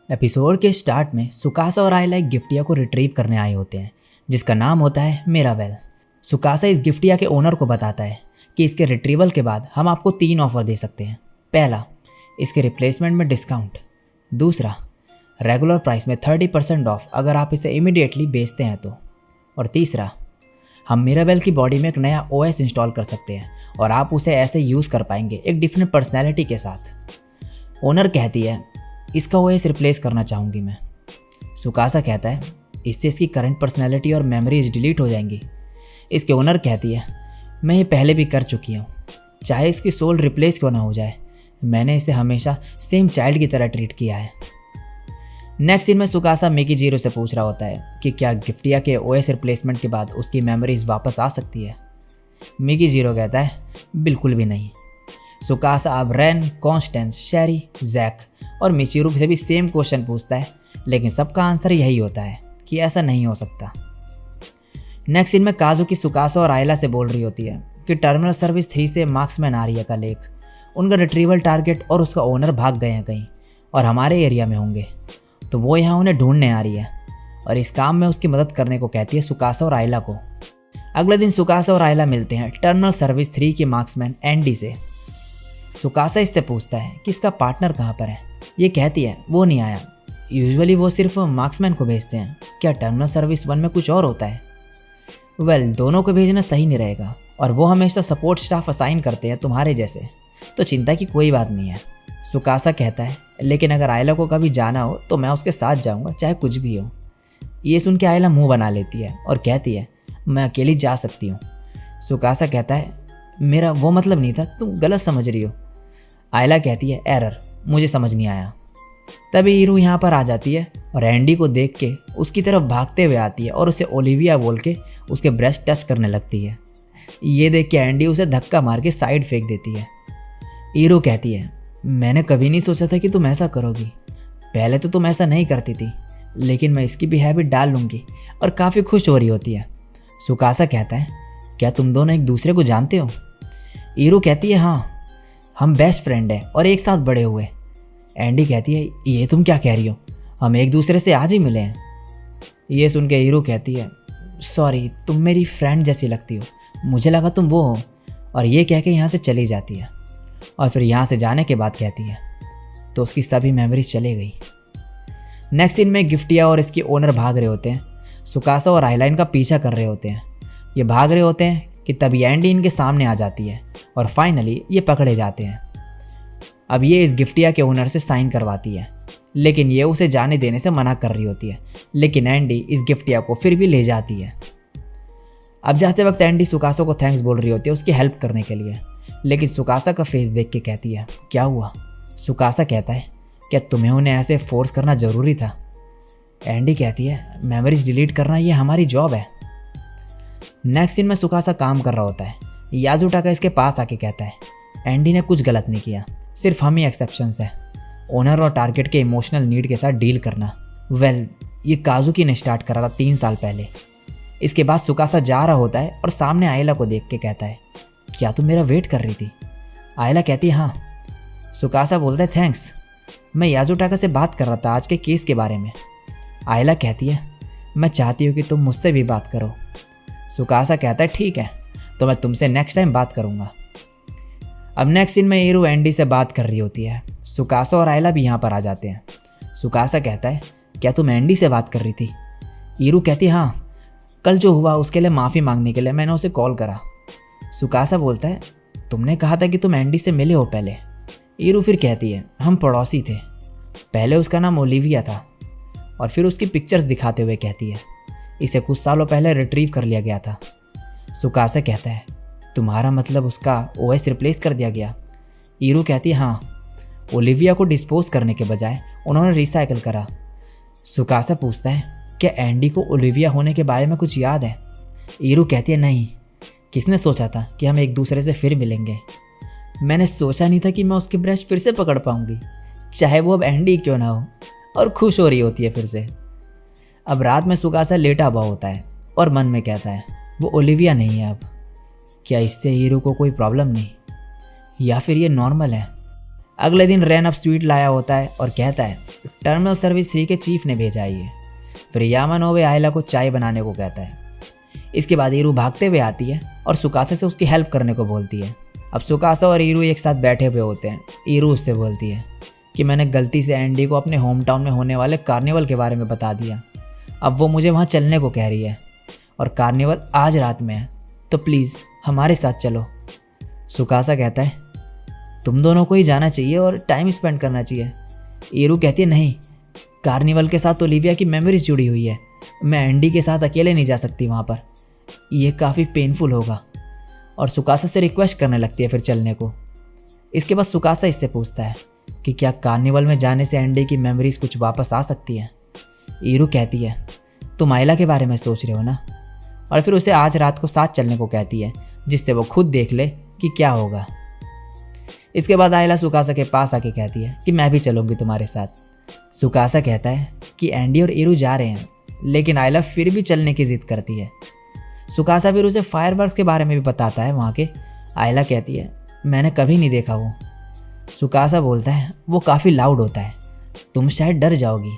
Episode के start में सुकासा और आयला एक गिफ्टिया को रिट्रीव करने आए होते हैं जिसका नाम होता है मिराबेल। सुकासा इस गिफ्टिया के ओनर को बताता है कि इसके रिट्रीवल के बाद हम आपको 3 ऑफर दे सकते हैं। पहला, इसके रिप्लेसमेंट में डिस्काउंट। दूसरा, रेगुलर प्राइस में 30% ऑफ अगर आप इसे इमीडिएटली बेचते हैं तो। और तीसरा, हम मिराबेल की बॉडी में एक नया OS इंस्टॉल कर सकते हैं और आप उसे ऐसे यूज़ कर पाएंगे एक डिफरेंट पर्सनैलिटी के साथ। ओनर कहती है इसका OS रिप्लेस करना चाहूँगी मैं। सुकासा कहता है इससे इसकी करंट पर्सनैलिटी और मेमोरीज डिलीट हो जाएंगी। इसके ओनर कहती है मैं ये पहले भी कर चुकी हूँ, चाहे इसकी सोल रिप्लेस क्यों ना हो जाए, मैंने इसे हमेशा सेम चाइल्ड की तरह ट्रीट किया है। नेक्स्ट सीन में सुकासा मिकी जीरो से पूछ रहा होता है कि क्या गिफ्टिया के OS रिप्लेसमेंट के बाद उसकी मेमोरीज वापस आ सकती है। मिकी जीरो कहता है बिल्कुल भी नहीं। सुकासा अब रेन, कॉन्स्टेंस, शेरी, जैक और मिचिरू से भी सेम क्वेश्चन पूछता है, लेकिन सबका आंसर यही होता है कि ऐसा नहीं हो सकता। नेक्स्ट सीन में काजुकी सुकासा और आयला से बोल रही होती है कि टर्मिनल सर्विस 3 से मार्क्समैन आर्या का लेक, उनका रिट्रीवल टारगेट और उसका ओनर भाग गए हैं कहीं और हमारे एरिया में होंगे, तो वो यहाँ उन्हें ढूंढने आ रही है और इस काम में उसकी मदद करने को कहती है सुकासा और आयला को। अगले दिन सुकासा और आयला मिलते हैं टर्मिनल सर्विस 3 के मार्क्समैन एंडी से। सुकासा इससे पूछता है कि इसका पार्टनर कहाँ पर है। ये कहती है वो नहीं आया, यूजुअली वो सिर्फ मार्क्समैन को भेजते हैं, क्या टर्मिनल सर्विस 1 में कुछ और होता है? दोनों को भेजना सही नहीं रहेगा और वो हमेशा सपोर्ट स्टाफ असाइन करते हैं तुम्हारे जैसे, तो चिंता की कोई बात नहीं है। सुकासा कहता है लेकिन अगर आयला को कभी जाना हो तो मैं उसके साथ जाऊंगा, चाहे कुछ भी हो। ये सुन के आयला मुंह बना लेती है और कहती है मैं अकेली जा सकती हूँ। सुकासा कहता है मेरा वो मतलब नहीं था, तुम गलत समझ रही हो। आयला कहती है एरर, मुझे समझ नहीं आया। तभी हीरू यहाँ पर आ जाती है और एंडी को देख के उसकी तरफ भागते हुए आती है और उसे ओलिविया बोल के उसके ब्रेस्ट टच करने लगती है। ये देख के एंडी उसे धक्का मार के साइड फेंक देती है। हीरू कहती है मैंने कभी नहीं सोचा था कि तुम ऐसा करोगी, पहले तो तुम ऐसा नहीं करती थी, लेकिन मैं इसकी भी हैबिट डाल लूँगी, और काफ़ी खुश हो रही होती है। सुकासा कहता है क्या तुम दोनों एक दूसरे को जानते हो? हीरू कहती है हाँ, हम बेस्ट फ्रेंड हैं और एक साथ बड़े हुए। एंडी कहती है ये तुम क्या कह रही हो, हम एक दूसरे से आज ही मिले हैं। ये सुन के हीरू कहती है सॉरी, तुम मेरी फ्रेंड जैसी लगती हो, मुझे लगा तुम वो हो, और ये कह के यहाँ से चली जाती है। और फिर यहाँ से जाने के बाद कहती है तो उसकी सभी मेमोरीज चली गई। नेक्स्ट सीन में गिफ्टिया और इसके ओनर भाग रहे होते हैं। सुकासा और आयला इनका पीछा कर रहे होते हैं। ये भाग रहे होते हैं कि तभी एंडी इनके सामने आ जाती है और फाइनली ये पकड़े जाते हैं। अब ये इस गिफ्टिया के ओनर से साइन करवाती है, लेकिन ये उसे जाने देने से मना कर रही होती है, लेकिन एंडी इस गिफ्टिया को फिर भी ले जाती है। अब जाते वक्त एंडी सुकासा को थैंक्स बोल रही होती है उसकी हेल्प करने के लिए, लेकिन सुकासा का फेस देख के कहती है क्या हुआ? सुकासा कहता है क्या तुम्हें उन्हें ऐसे फोर्स करना ज़रूरी था? एंडी कहती है मेमोरीज डिलीट करना ये हमारी जॉब है। नेक्स्ट सीन में सुकासा काम कर रहा होता है। याजुटाका इसके पास आके कहता है एंडी ने कुछ गलत नहीं किया, सिर्फ हम ही एक्सेप्शंस है, ओनर और टारगेट के इमोशनल नीड के साथ डील करना। ये काजुकी ने स्टार्ट करा था 3 साल पहले। इसके बाद सुकासा जा रहा होता है और सामने आयला को देख के कहता है क्या तुम मेरा वेट कर रही थी? आयला कहती है हाँ। सुकासा बोलता है थैंक्स, मैं याजुटाका से बात कर रहा था आज के केस के बारे में। आयला कहती है मैं चाहती हूँ कि तुम मुझसे भी बात करो। सुकासा कहता है ठीक है, तो मैं तुमसे नेक्स्ट टाइम बात करूँगा। अब नेक्स्ट सीन में हीरू एंडी से बात कर रही होती है। सुकासा और आयला भी यहाँ पर आ जाते हैं। सुकासा कहता है क्या तुम एंडी से बात कर रही थी? हीरू कहती है हाँ, कल जो हुआ उसके लिए माफ़ी मांगने के लिए मैंने उसे कॉल करा। सुकासा बोलता है तुमने कहा था कि तुम एंडी से मिले हो पहले। हीरू फिर कहती है हम पड़ोसी थे, पहले उसका नाम ओलिविया था, और फिर उसकी पिक्चर्स दिखाते हुए कहती है इसे कुछ सालों पहले रिट्रीव कर लिया गया था। सुकासा कहता है तुम्हारा मतलब उसका OS रिप्लेस कर दिया गया? हीरू कहती है हाँ, ओलिविया को डिस्पोज करने के बजाय उन्होंने रिसाइकल करा। सुकासा पूछता है क्या एंडी को ओलिविया होने के बारे में कुछ याद है? हीरू कहती है नहीं, किसने सोचा था कि हम एक दूसरे से फिर मिलेंगे? मैंने सोचा नहीं था कि मैं उसकी ब्रश फिर से पकड़ पाऊंगी, चाहे वो अब एंडी क्यों ना हो, और खुश हो रही होती है फिर से। अब रात में सुकासा लेटा हुआ होता है और मन में कहता है वो ओलिविया नहीं है अब, क्या इससे हीरू को कोई प्रॉब्लम नहीं, या फिर ये नॉर्मल है? अगले दिन रैन अब स्वीट लाया होता है और कहता है टर्मिनल सर्विस 3 के चीफ ने भेजा है ये। फिर यामानोबे आयला को चाय बनाने को कहता है। इसके बाद ईरू भागते हुए आती है और सुकासा से उसकी हेल्प करने को बोलती है। अब सुकासा और ईरू एक साथ बैठे हुए होते हैं। ईरू उससे बोलती है कि मैंने गलती से एंडी को अपने होम टाउन में होने वाले कार्निवल के बारे में बता दिया। अब वो मुझे वहाँ चलने को कह रही है और कार्निवल आज रात में है, तो प्लीज़ हमारे साथ चलो। सुकासा कहता है तुम दोनों को ही जाना चाहिए और टाइम स्पेंड करना चाहिए। ईरू कहती है नहीं, कार्निवल के साथ ओलिविया की मेमोरीज जुड़ी हुई है, मैं एंडी के साथ अकेले नहीं जा सकती वहाँ पर, ये काफ़ी पेनफुल होगा। और सुकासा से रिक्वेस्ट करने लगती है फिर चलने को। इसके बाद सुकासा इससे पूछता है कि क्या कार्निवल में जाने से एंडी की मेमोरीज कुछ वापस आ सकती हैं। ईरू कहती है तुम आयला के बारे में सोच रहे हो ना, और फिर उसे आज रात को साथ चलने को कहती है जिससे वो खुद देख ले कि क्या होगा। इसके बाद आयला सुकासा के पास आके कहती है कि मैं भी चलूँगी तुम्हारे साथ। सुकासा कहता है कि एंडी और ईरू जा रहे हैं, लेकिन आयला फिर भी चलने की जिद करती है। सुकासा फिर उसे फायरवर्क्स के बारे में भी बताता है वहाँ के। आयला कहती है मैंने कभी नहीं देखा वो। सुकासा बोलता है वो काफ़ी लाउड होता है, तुम शायद डर जाओगी।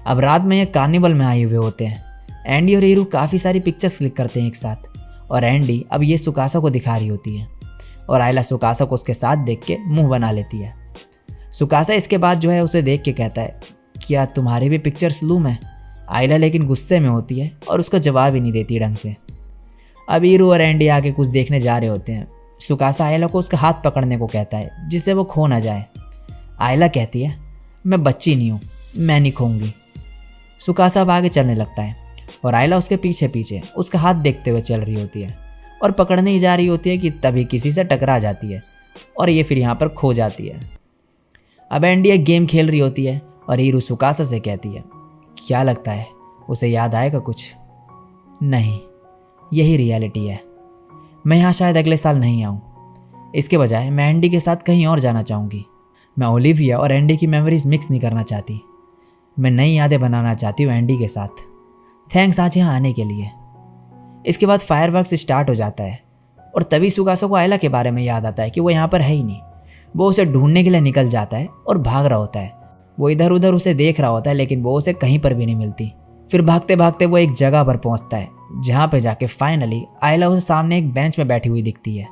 अब रात में ये कार्निवल में आए हुए होते हैं। एंडी और ईरू काफ़ी सारी पिक्चर्स क्लिक करते हैं एक साथ, और एंडी अब ये सुकासा को दिखा रही होती है और आयला सुकासा को उसके साथ देख के मुंह बना लेती है। सुकासा इसके बाद जो है उसे देख के कहता है क्या तुम्हारी भी पिक्चर्स लूँ मैं। आयला लेकिन गुस्से में होती है और उसका जवाब ही नहीं देती ढंग से। अब ईरू और एंडी आके कुछ देखने जा रहे होते हैं। सुकासा आयला को उसका हाथ पकड़ने को कहता है जिससे वो खो ना जाए। आयला कहती है मैं बच्ची नहीं हूँ, मैं नहीं खोऊंगी। सुकासा अब आगे चलने लगता है और आयला उसके पीछे पीछे उसका हाथ देखते हुए चल रही होती है और पकड़ने ही जा रही होती है कि तभी किसी से टकरा जाती है और ये फिर यहाँ पर खो जाती है। अब एंडी एक गेम खेल रही होती है और ईरू सुकासा से कहती है क्या लगता है उसे याद आएगा कुछ? नहीं, यही रियलिटी है। मैं यहाँ शायद अगले साल नहीं आऊँ। इसके बजाय मैं एंडी के साथ कहीं और जाना चाहूँगी। मैं ओलिविया और एंडी की मेमोरीज मिक्स नहीं करना चाहती। मैं नई यादें बनाना चाहती हूँ एंडी के साथ। थैंक्स आज यहाँ आने के लिए। इसके बाद फायरवर्क्स स्टार्ट हो जाता है और तभी सुकासा को आयला के बारे में याद आता है कि वो यहाँ पर है ही नहीं। वो उसे ढूंढने के लिए निकल जाता है और भाग रहा होता है। वो इधर उधर उसे देख रहा होता है लेकिन वो उसे कहीं पर भी नहीं मिलती। फिर भागते भागते वो एक जगह पर पहुँचता है जहाँ पे जाके फाइनली आयला उसे सामने एक बेंच में बैठी हुई दिखती है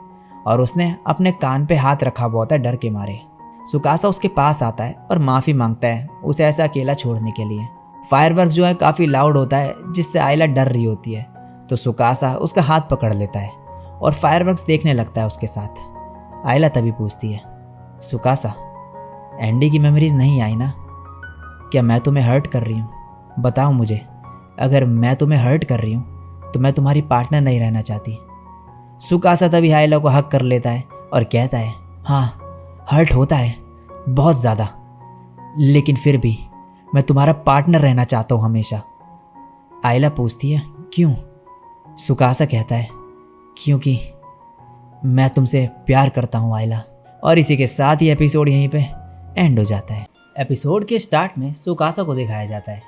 और उसने अपने कान पे हाथ रखा हुआ होता है डर के मारे। सुकासा उसके पास आता है और माफ़ी मांगता है उसे ऐसा अकेला छोड़ने के लिए। फायरवर्क्स जो है काफ़ी लाउड होता है जिससे आयला डर रही होती है, तो सुकासा उसका हाथ पकड़ लेता है और फायरवर्क्स देखने लगता है उसके साथ। आयला तभी पूछती है सुकासा एंडी की मेमोरीज नहीं आई ना? क्या मैं तुम्हें हर्ट कर रही हूँ? बताओ मुझे, अगर मैं तुम्हें हर्ट कर रही हूँ तो मैं तुम्हारी पार्टनर नहीं रहना चाहती। सुकासा तभी आयला को हक कर लेता है और कहता है हाँ, हर्ट होता है बहुत ज़्यादा, लेकिन फिर भी मैं तुम्हारा पार्टनर रहना चाहता हूँ हमेशा। आयला पूछती है क्यों? सुकासा कहता है क्योंकि मैं तुमसे प्यार करता हूँ आयला। और इसी के साथ ही एपिसोड यहीं पे एंड हो जाता है। एपिसोड के स्टार्ट में सुकासा को दिखाया जाता है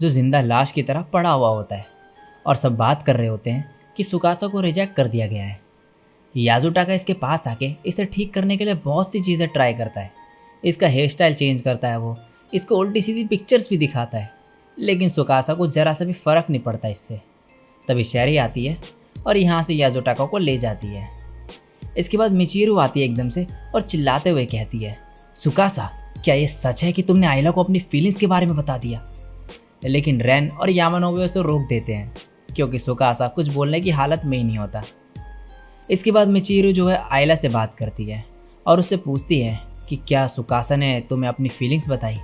जो जिंदा लाश की तरह पड़ा हुआ होता है और सब बात कर रहे होते हैं कि सुकासा को रिजेक्ट कर दिया गया है। याजुटाका इसके पास आके इसे ठीक करने के लिए बहुत सी चीज़ें ट्राई करता है। इसका हेयर स्टाइल चेंज करता है, वो इसको उल्टी सीधी पिक्चर्स भी दिखाता है, लेकिन सुकासा को ज़रा सा भी फ़र्क नहीं पड़ता इससे। तभी शेरी आती है और यहाँ से याजुटाका को ले जाती है। इसके बाद मिचिरू आती है एकदम से और चिल्लाते हुए कहती है सुकासा क्या ये सच है कि तुमने आयला को अपनी फीलिंग्स के बारे में बता दिया? लेकिन रैन और यामानोबे उसे रोक देते हैं क्योंकि सुकासा कुछ बोलने की हालत में ही नहीं होता। इसके बाद मिचिरू जो है आयला से बात करती है और उससे पूछती है कि क्या सुकासा ने तुम्हें अपनी फीलिंग्स बताई?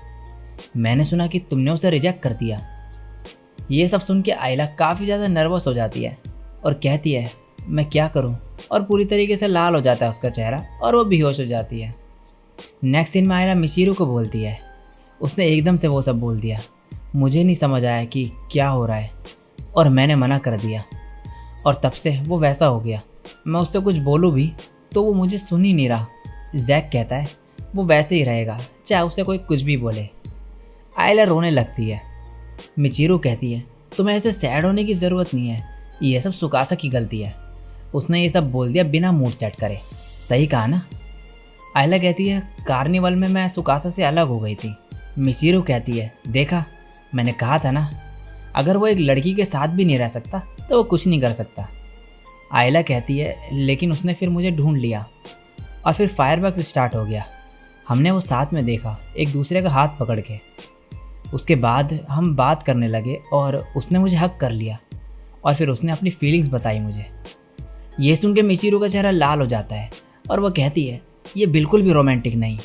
मैंने सुना कि तुमने उसे रिजेक्ट कर दिया। ये सब सुन के आयला काफ़ी ज़्यादा नर्वस हो जाती है और कहती है मैं क्या करूं, और पूरी तरीके से लाल हो जाता है उसका चेहरा और वो बेहोश हो जाती है। नेक्स्ट सीन में आयला मिचिरू को बोलती है उसने एकदम से वो सब बोल दिया, मुझे नहीं समझ आया कि क्या हो रहा है और मैंने मना कर दिया और तब से वो वैसा हो गया। मैं उससे कुछ बोलूँ भी तो वो मुझे सुन ही नहीं रहा। जैक कहता है वो वैसे ही रहेगा चाहे उसे कोई कुछ भी बोले। आयला रोने लगती है। मिचिरू कहती है तुम्हें ऐसे सैड होने की ज़रूरत नहीं है, ये सब सुकासा की गलती है, उसने ये सब बोल दिया बिना मूड सेट करे। सही कहा ना? आयला कहती है कार्निवल में मैं सुकासा से अलग हो गई थी। मिचिरू कहती है देखा, मैंने कहा था ना, अगर वो एक लड़की के साथ भी नहीं रह सकता तो वो कुछ नहीं कर सकता। आयला कहती है लेकिन उसने फिर मुझे ढूंढ लिया और फिर फायरवर्क्स स्टार्ट हो गया। हमने वो साथ में देखा, एक दूसरे का हाथ पकड़ के। उसके बाद हम बात करने लगे और उसने मुझे हक कर लिया और फिर उसने अपनी फीलिंग्स बताई मुझे। ये सुन के मिचिरू का चेहरा लाल हो जाता है और वह कहती है ये बिल्कुल भी रोमांटिक नहीं,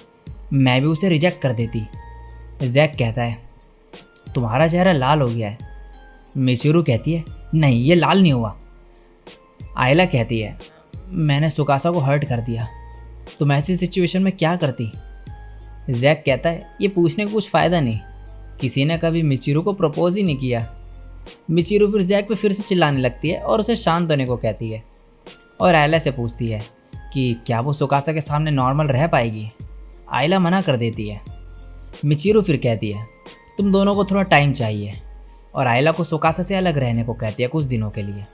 मैं भी उसे रिजेक्ट कर देती। जैक कहता है तुम्हारा चेहरा लाल हो गया है। मिचिरू कहती है नहीं, ये लाल नहीं हुआ। आयला कहती है मैंने सुकासा को हर्ट कर दिया, तुम ऐसी सिचुएशन में क्या करती। जैक कहता है ये पूछने का कुछ फ़ायदा नहीं, किसी ने कभी मिचिरू को प्रपोज ही नहीं किया। मिचिरू फिर जैक पे फिर से चिल्लाने लगती है और उसे शांत होने को कहती है और आयला से पूछती है कि क्या वो सुकासा के सामने नॉर्मल रह पाएगी। आयला मना कर देती है। मिचिरू फिर कहती है तुम दोनों को थोड़ा टाइम चाहिए और आयला को सुकासा से अलग रहने को कहती है कुछ दिनों के लिए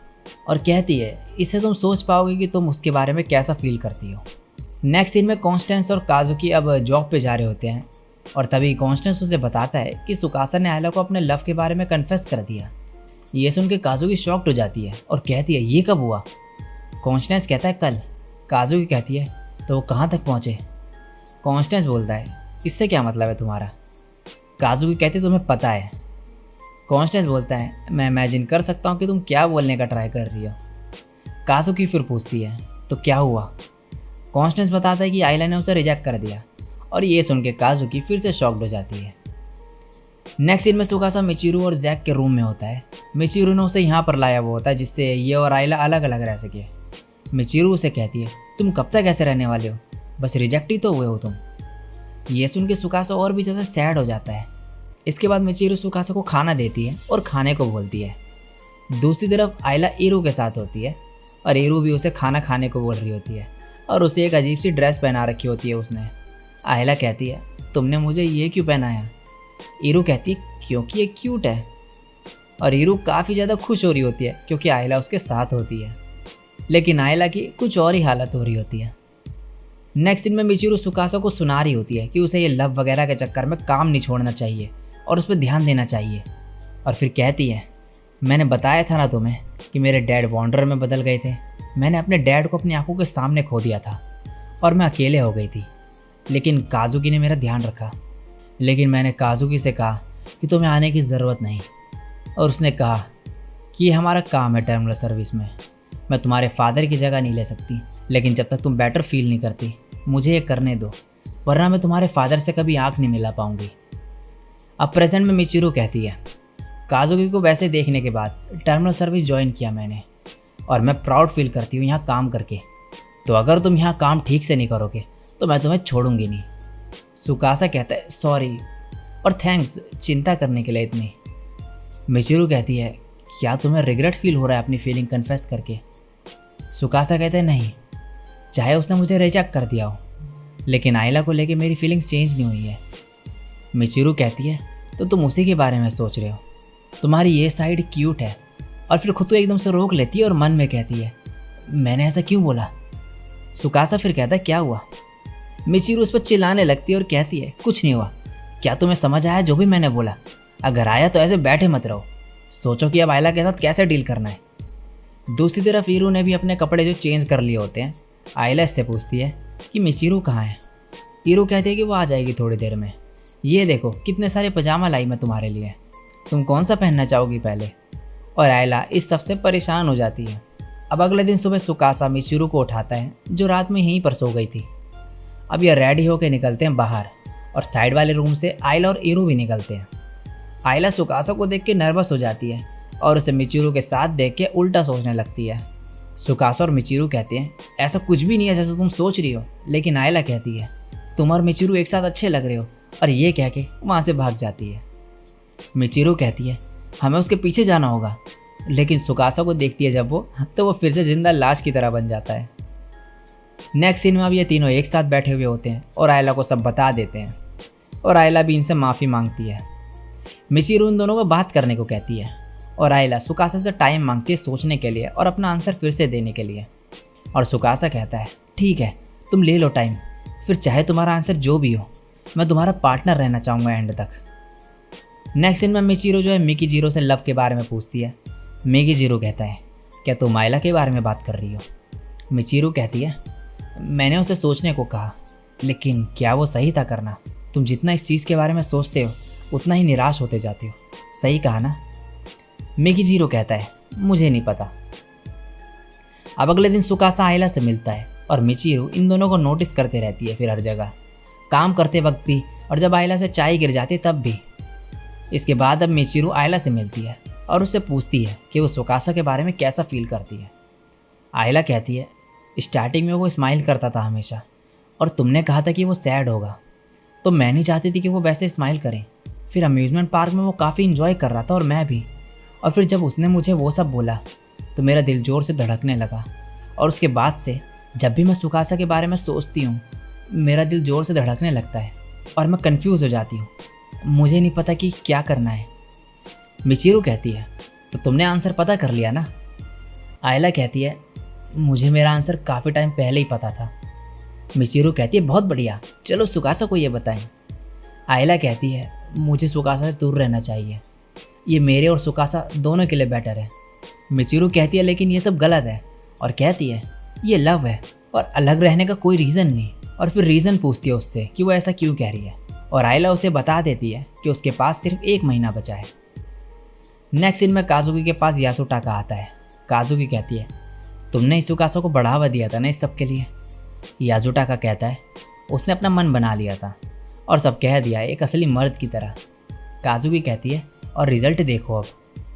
और कहती है इससे तुम सोच पाओगे कि तुम उसके बारे में कैसा फील करती हो। नेक्स्ट सीन में कॉन्स्टेंस और काजुकी अब जॉब पे जा रहे होते हैं और तभी कॉन्स्टेंस उसे बताता है कि सुकासा ने आयला को अपने लव के बारे में कन्फेस कर दिया। ये सुन के काजुकी शॉक्ड हो जाती है और कहती है ये कब हुआ। कॉन्स्टेंस कहता है कल। काजुकी कहती है तो वो कहाँ तक पहुँचे। कॉन्स्टेंस बोलता है इससे क्या मतलब है तुम्हारा। काजुकी कहती है तुम्हें पता है। कॉन्स्टेंस बोलता है मैं इमेजिन कर सकता हूँ कि तुम क्या बोलने का ट्राई कर रही हो। काजुकी फिर पूछती है तो क्या हुआ। कॉन्स्टेंस बताता है कि आयला ने उसे रिजेक्ट कर दिया और ये सुन के काजुकी फिर से शॉक्ड हो जाती है। नेक्स्ट सीन में सुकासा मिचिरू और जैक के रूम में होता है। मिचिरू ने उसे यहाँ पर लाया हुआ होता है जिससे ये और आयला अलग अलग रह सके। मिचिरू उसे कहती है तुम कब तक ऐसे रहने वाले हो, बस रिजेक्ट ही तो हुए हो तुम। ये सुन के सुकासा और भी ज़्यादा सैड हो जाता है। इसके बाद मिचिरू सुकासा को खाना देती है और खाने को बोलती है। दूसरी तरफ आयला इरू के साथ होती है और इरू भी उसे खाना खाने को बोल रही होती है और उसे एक अजीब सी ड्रेस पहना रखी होती है उसने। आयला कहती है तुमने मुझे ये क्यों पहनाया। इरू कहती है क्योंकि ये क्यूट है और इरू काफ़ी ज़्यादा खुश हो रही होती है क्योंकि आयला उसके साथ होती है। लेकिन आयला की कुछ और ही हालत हो रही होती है। नेक्स्ट दिन में मिचिरू सुकासा को सुना रही होती है कि उसे ये लव वगैरह के चक्कर में काम नहीं छोड़ना चाहिए और उस पर ध्यान देना चाहिए। और फिर कहती है मैंने बताया था ना तुम्हें कि मेरे डैड वॉन्डर में बदल गए थे। मैंने अपने डैड को अपनी आंखों के सामने खो दिया था और मैं अकेले हो गई थी, लेकिन काजुकी ने मेरा ध्यान रखा। लेकिन मैंने काजुकी से कहा कि तुम्हें आने की ज़रूरत नहीं और उसने कहा कि ये हमारा काम है टर्मिनल सर्विस में, मैं तुम्हारे फादर की जगह नहीं ले सकती। लेकिन जब तक तुम बेटर फील नहीं करती मुझे ये करने दो, वरना मैं तुम्हारे फादर से कभी आँख नहीं मिला पाऊँगी। अब प्रेजेंट में मिचिरू कहती है काजुकी को वैसे देखने के बाद टर्मिनल सर्विस ज्वाइन किया मैंने और मैं प्राउड फील करती हूँ यहाँ काम करके। तो अगर तुम यहाँ काम ठीक से नहीं करोगे तो मैं तुम्हें छोड़ूंगी नहीं। सुकासा कहता है सॉरी और थैंक्स चिंता करने के लिए इतनी। मिचिरू कहती है क्या तुम्हें रिग्रेट फील हो रहा है अपनी फीलिंग कन्फेस करके। सुकासा कहते हैं नहीं, चाहे उसने मुझे रिजेक्ट कर दिया हो लेकिन आयला को लेके मेरी फीलिंग्स चेंज नहीं हुई है। मिचिरू कहती है तो तुम उसी के बारे में सोच रहे हो, तुम्हारी ये साइड क्यूट है। और फिर खुद को एकदम से रोक लेती है और मन में कहती है मैंने ऐसा क्यों बोला। सुकासा फिर कहता है क्या हुआ। मिचिरू उस पर चिल्लाने लगती है और कहती है कुछ नहीं हुआ, क्या तुम्हें समझ आया जो भी मैंने बोला। अगर आया तो ऐसे बैठे मत रहो, सोचो कि अब आयला के साथ कैसे डील करना है। दूसरी तरफ इरू ने भी अपने कपड़े जो चेंज कर लिए होते हैं। आयला इससे पूछती है कि मिचिरू कहाँ है। इरू कहती है कि वो आ जाएगी थोड़ी देर में। ये देखो कितने सारे पजामा लाई मैं तुम्हारे लिए, तुम कौन सा पहनना चाहोगी पहले। और आयला इस सब से परेशान हो जाती है। अब अगले दिन सुबह सुकासा मिचिरू को उठाता है जो रात में यहीं पर सो गई थी। अब ये रेडी होकर निकलते हैं बाहर और साइड वाले रूम से आयला और इरू भी निकलते हैं। आयला सुकासा को देख के नर्वस हो जाती है और उसे मिचिरू के साथ देख के उल्टा सोचने लगती है। सुकासा और मिचिरू कहते हैं ऐसा कुछ भी नहीं है जैसा तुम सोच रही हो। लेकिन आयला कहती है तुम और मिचिरू एक साथ अच्छे लग रहे हो और ये कह के वहाँ से भाग जाती है। मिचिरू कहती है हमें उसके पीछे जाना होगा, लेकिन सुकासा को देखती है जब तो वो फिर से जिंदा लाश की तरह बन जाता है। नेक्स्ट सीन में अब ये तीनों एक साथ बैठे हुए होते हैं और आयला को सब बता देते हैं और आयला भी इनसे माफ़ी मांगती है। मिचिरू उन दोनों को बात करने को कहती है और आयला सुकासा से टाइम मांगती है सोचने के लिए और अपना आंसर फिर से देने के लिए। और सुकासा कहता है ठीक है तुम ले लो टाइम, फिर चाहे तुम्हारा आंसर जो भी हो, मैं तुम्हारा पार्टनर रहना चाहूँगा एंड तक। नेक्स्ट सीन में मिचिरो जो है मिकी जीरो से लव के बारे में पूछती है। मिकी जीरो कहता है, क्या तुम आयला के बारे में बात कर रही हो? मिचिरो कहती है, मैंने उसे सोचने को कहा, लेकिन क्या वो सही था करना? तुम जितना इस चीज़ के बारे में सोचते हो उतना ही निराश होते जाते हो। सही कहा ना? मिकी जीरो कहता है, मुझे नहीं पता। अब अगले दिन सुकासा आयला से मिलता है और मिचिरो इन दोनों को नोटिस करते रहती है, फिर हर जगह, काम करते वक्त भी और जब आयला से चाय गिर जाती तब भी। इसके बाद अब मिचिरो आयला से मिलती है और उससे पूछती है कि वो सुकासा के बारे में कैसा फील करती है। आयला कहती है, स्टार्टिंग में वो स्माइल करता था हमेशा, और तुमने कहा था कि वो सैड होगा, तो मैं नहीं चाहती थी कि वो वैसे स्माइल करे। फिर अम्यूज़मेंट पार्क में वो काफ़ी इन्जॉय कर रहा था और मैं भी, और फिर जब उसने मुझे वो सब बोला तो मेरा दिल ज़ोर से धड़कने लगा, और उसके बाद से जब भी मैं सुकासा के बारे में सोचती हूँ मेरा दिल ज़ोर से धड़कने लगता है और मैं कंफ्यूज हो जाती हूँ। मुझे नहीं पता कि क्या करना है। मिचिरो कहती है, तो तुमने आंसर पता कर लिया ना? आयला कहती है, मुझे मेरा आंसर काफ़ी टाइम पहले ही पता था। मिचिरो कहती है, बहुत बढ़िया, चलो सुकासा को ये बताएं। आयला कहती है, मुझे सुकासा से दूर रहना चाहिए, ये मेरे और सुकासा दोनों के लिए बेटर है। मिचिरो कहती है, लेकिन ये सब गलत है, और कहती है, ये लव है और अलग रहने का कोई रीज़न नहीं। और फिर रीज़न पूछती है उससे कि वो ऐसा क्यों कह रही है, और आयला उसे बता देती है कि उसके पास सिर्फ 1 महीना बचा है। नेक्स्ट सीन में काजुकी के पास यासुटाका आता है। काजुकी कहती है, तुमने सुकासा को बढ़ावा दिया था ना इस सब के लिए? यासुटाका कहता है, उसने अपना मन बना लिया था और सब कह दिया एक असली मर्द की तरह। काजुकी कहती है, और रिजल्ट देखो अब।